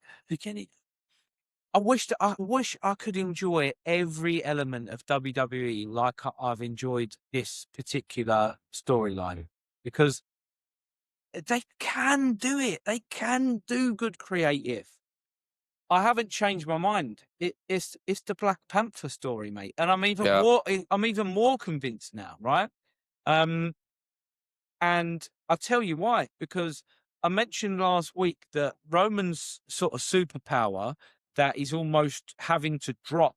I wish I could enjoy every element of WWE like I've enjoyed this particular storyline, because they can do it. They can do good creative. I haven't changed my mind. It's the Black Panther story, mate, and I'm even more convinced now, right? And I'll tell you why, because I mentioned last week that Roman's sort of superpower that he's almost having to drop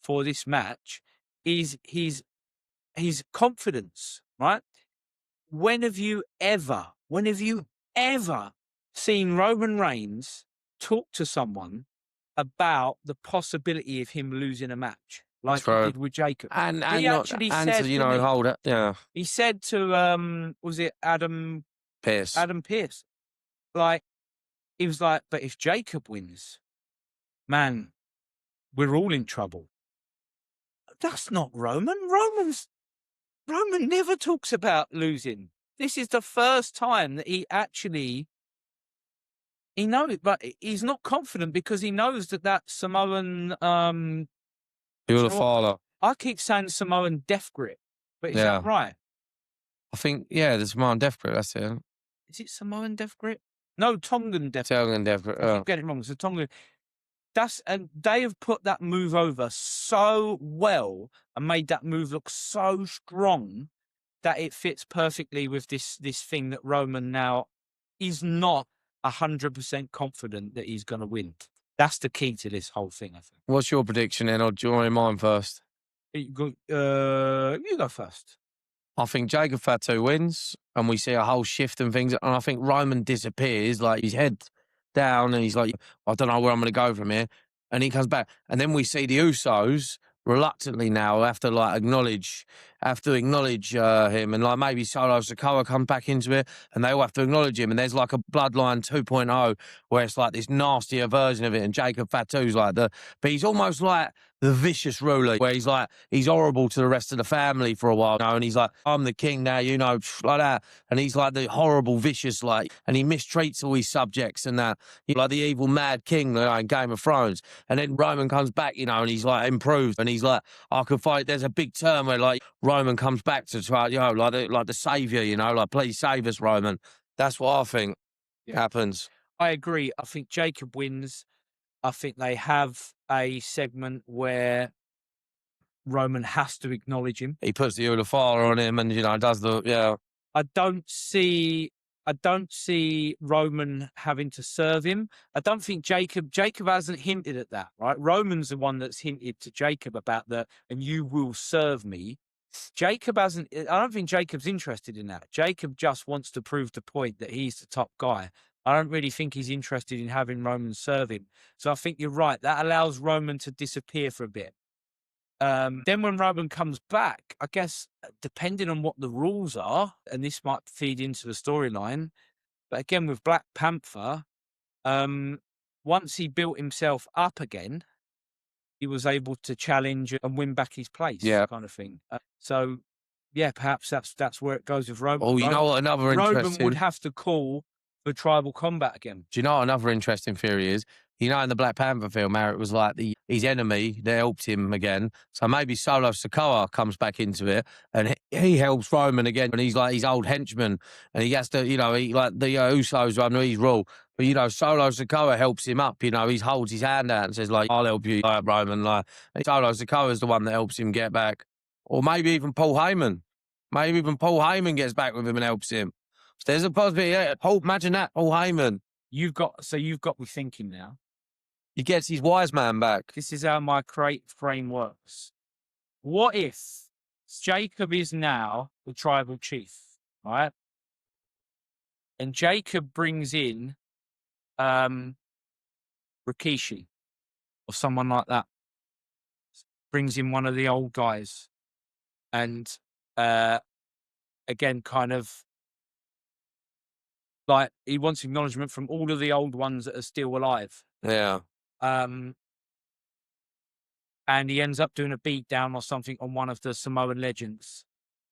for this match is his confidence, right? When have you ever seen Roman Reigns talk to someone about the possibility of him losing a match like he did with Jacob? And he actually said, you know, hold it, yeah. He said to was it Adam Pearce? Adam Pearce, like, he was like, but if Jacob wins, man, we're all in trouble. That's not Roman. Roman never talks about losing. This is the first time that he knows, but he's not confident because he knows that Samoan. You're the father. I keep saying Samoan death grip, but is that right? I think, the Samoan death grip. That's it. Is it Samoan death grip? No, Tongan death grip. Tongan death grip. I keep getting it wrong. So Tongan. And they have put that move over so well and made that move look so strong that it fits perfectly with this thing that Roman now is not 100% confident that he's going to win. That's the key to this whole thing, I think. What's your prediction then, or do you want mine first? You go first. I think Jacob Fatu wins and we see a whole shift in things. And I think Roman disappears, like his head down, and he's like, I don't know where I'm going to go from here. And he comes back. And then we see the Usos reluctantly now have to acknowledge him, and like maybe Solo Sikoa come back into it and they all have to acknowledge him, and there's like a Bloodline 2.0 where it's like this nastier version of it, and Jacob Fatu's like but he's almost like the vicious ruler, where he's horrible to the rest of the family for a while, you know, and he's like, I'm the king now, you know, like that, and he's like the horrible vicious, and he mistreats all his subjects and that, like the evil mad king, you know, in Game of Thrones. And then Roman comes back, you know, and he's like improved, and he's like, I can fight. There's a big turn where Roman comes back to try, you know, like the savior, you know, like, please save us, Roman. That's what I think happens. I agree. I think Jacob wins. I think they have a segment where Roman has to acknowledge him. He puts the Ulafala on him and, you know, does I don't see I don't see Roman having to serve him. I don't think Jacob hasn't hinted at that, right? Roman's the one that's hinted to Jacob about and you will serve me. Jacob hasn't. I don't think Jacob's interested in that. Jacob just wants to prove the point that he's the top guy. I don't really think he's interested in having Roman serve him. So I think you're right. That allows Roman to disappear for a bit. Then when Roman comes back, I guess, depending on what the rules are, and this might feed into the storyline, but again, with Black Panther, once he built himself up again, he was able to challenge and win back his place, kind of thing. So, yeah, perhaps that's where it goes with Roman. Oh, you know what another Roman interesting... would have to call for tribal combat again. Do you know what another interesting theory is? You know, in the Black Panther film, how it was like his enemy that helped him again. So maybe Solo Sikoa comes back into it, and he helps Roman again, and he's like his old henchman, and he has to, you know, he like the Usos under his rule. But you know, Solo Sikoa helps him up. You know, he holds his hand out and says like, "I'll help you, like, Roman." Like, and Solo Sikoa is the one that helps him get back, or maybe even Paul Heyman. Maybe even Paul Heyman gets back with him and helps him. So there's a possibility. Yeah, imagine that, Paul Heyman. You've got me thinking now. He gets his wise man back. This is how my frame works. What if Jacob is now the tribal chief, right? And Jacob brings in Rikishi or someone like that. Brings in one of the old guys. And again, kind of like he wants acknowledgement from all of the old ones that are still alive. Yeah. And he ends up doing a beatdown or something on one of the Samoan legends.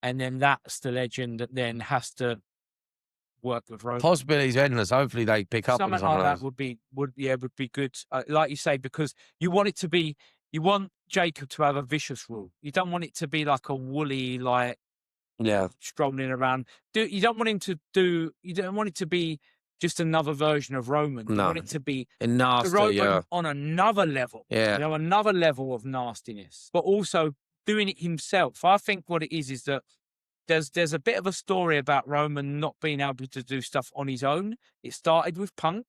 And then that's the legend that then has to work with Roman. Possibilities endless. Hopefully they pick up something on like that would be good. Like you say, because you want Jacob to have a vicious rule. You don't want it to be like a woolly, like, strolling around. You don't want it to be just another version of Roman. You want it to be nasty, Roman on another level. Yeah. You know, another level of nastiness, but also doing it himself. I think what it is that there's a bit of a story about Roman not being able to do stuff on his own. It started with Punk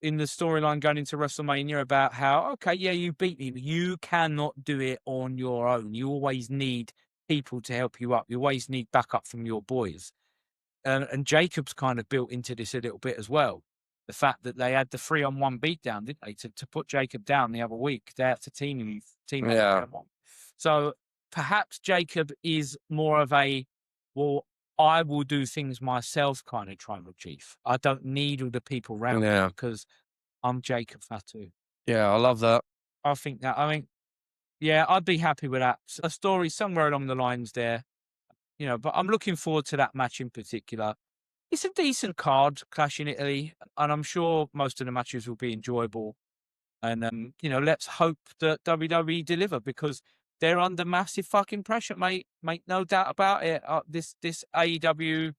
in the storyline going into WrestleMania about how, okay, yeah, you beat me, but you cannot do it on your own. You always need people to help you up. You always need backup from your boys. And Jacob's kind of built into this a little bit as well. The fact that they had the 3-on-1 beatdown, didn't they, to put Jacob down the other week. They had to team up. So perhaps Jacob is more of a, well, I will do things myself kind of tribal chief. I don't need all the people around me because I'm Jacob Fatu. Yeah, I love that. I think that. I mean, yeah, I'd be happy with that. A story somewhere along the lines there. You know, but I'm looking forward to that match in particular. It's a decent card, Clash in Italy, and I'm sure most of the matches will be enjoyable. And, you know, let's hope that WWE deliver because they're under massive fucking pressure, mate. Make no doubt about it. This AEW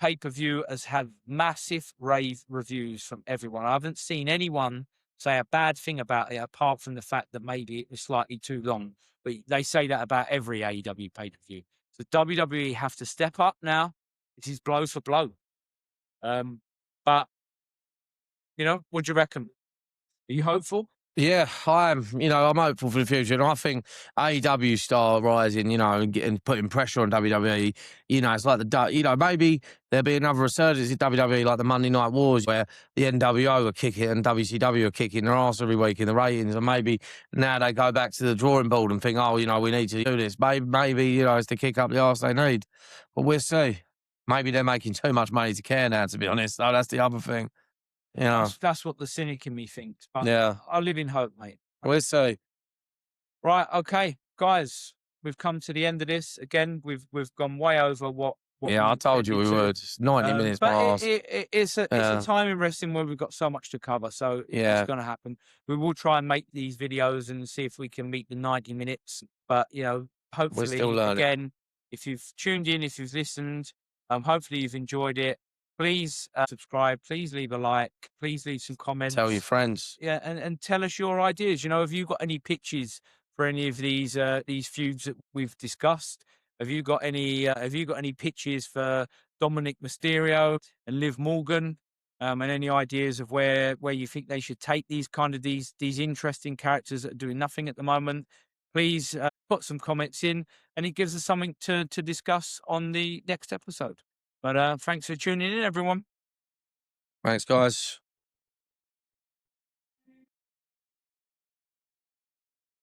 pay-per-view has had massive rave reviews from everyone. I haven't seen anyone say a bad thing about it apart from the fact that maybe it was slightly too long. But they say that about every AEW pay-per-view. So WWE have to step up now. This is blow for blow. But, you know, what do you reckon? Are you hopeful? Yeah, I am. You know, I'm hopeful for the future. And I think AEW start rising, you know, and putting pressure on WWE. You know, it's like maybe there'll be another resurgence in WWE like the Monday Night Wars where the NWO are kicking and WCW are kicking their ass every week in the ratings. And maybe now they go back to the drawing board and think, oh, you know, we need to do this. Maybe you know, it's to kick up the arse they need. But we'll see. Maybe they're making too much money to care now, to be honest. So that's the other thing. Yeah, that's what the cynic in me thinks. But yeah, I live in hope, mate. We'll see. Right, okay, guys, we've come to the end of this. Again, we've gone way over what yeah, I told you we would. It's 90 minutes but past. It's a time in wrestling where we've got so much to cover. So it's going to happen. We will try and make these videos and see if we can meet the 90 minutes. But, you know, hopefully, again, if you've tuned in, if you've listened, hopefully you've enjoyed it. Please subscribe. Please leave a like. Please leave some comments. Tell your friends. Yeah, and tell us your ideas. You know, have you got any pitches for any of these feuds that we've discussed? Have you got any pitches for Dominic Mysterio and Liv Morgan, and any ideas of where you think they should take these interesting characters that are doing nothing at the moment, please put some comments in, and it gives us something to discuss on the next episode. But thanks for tuning in, everyone. Thanks, guys.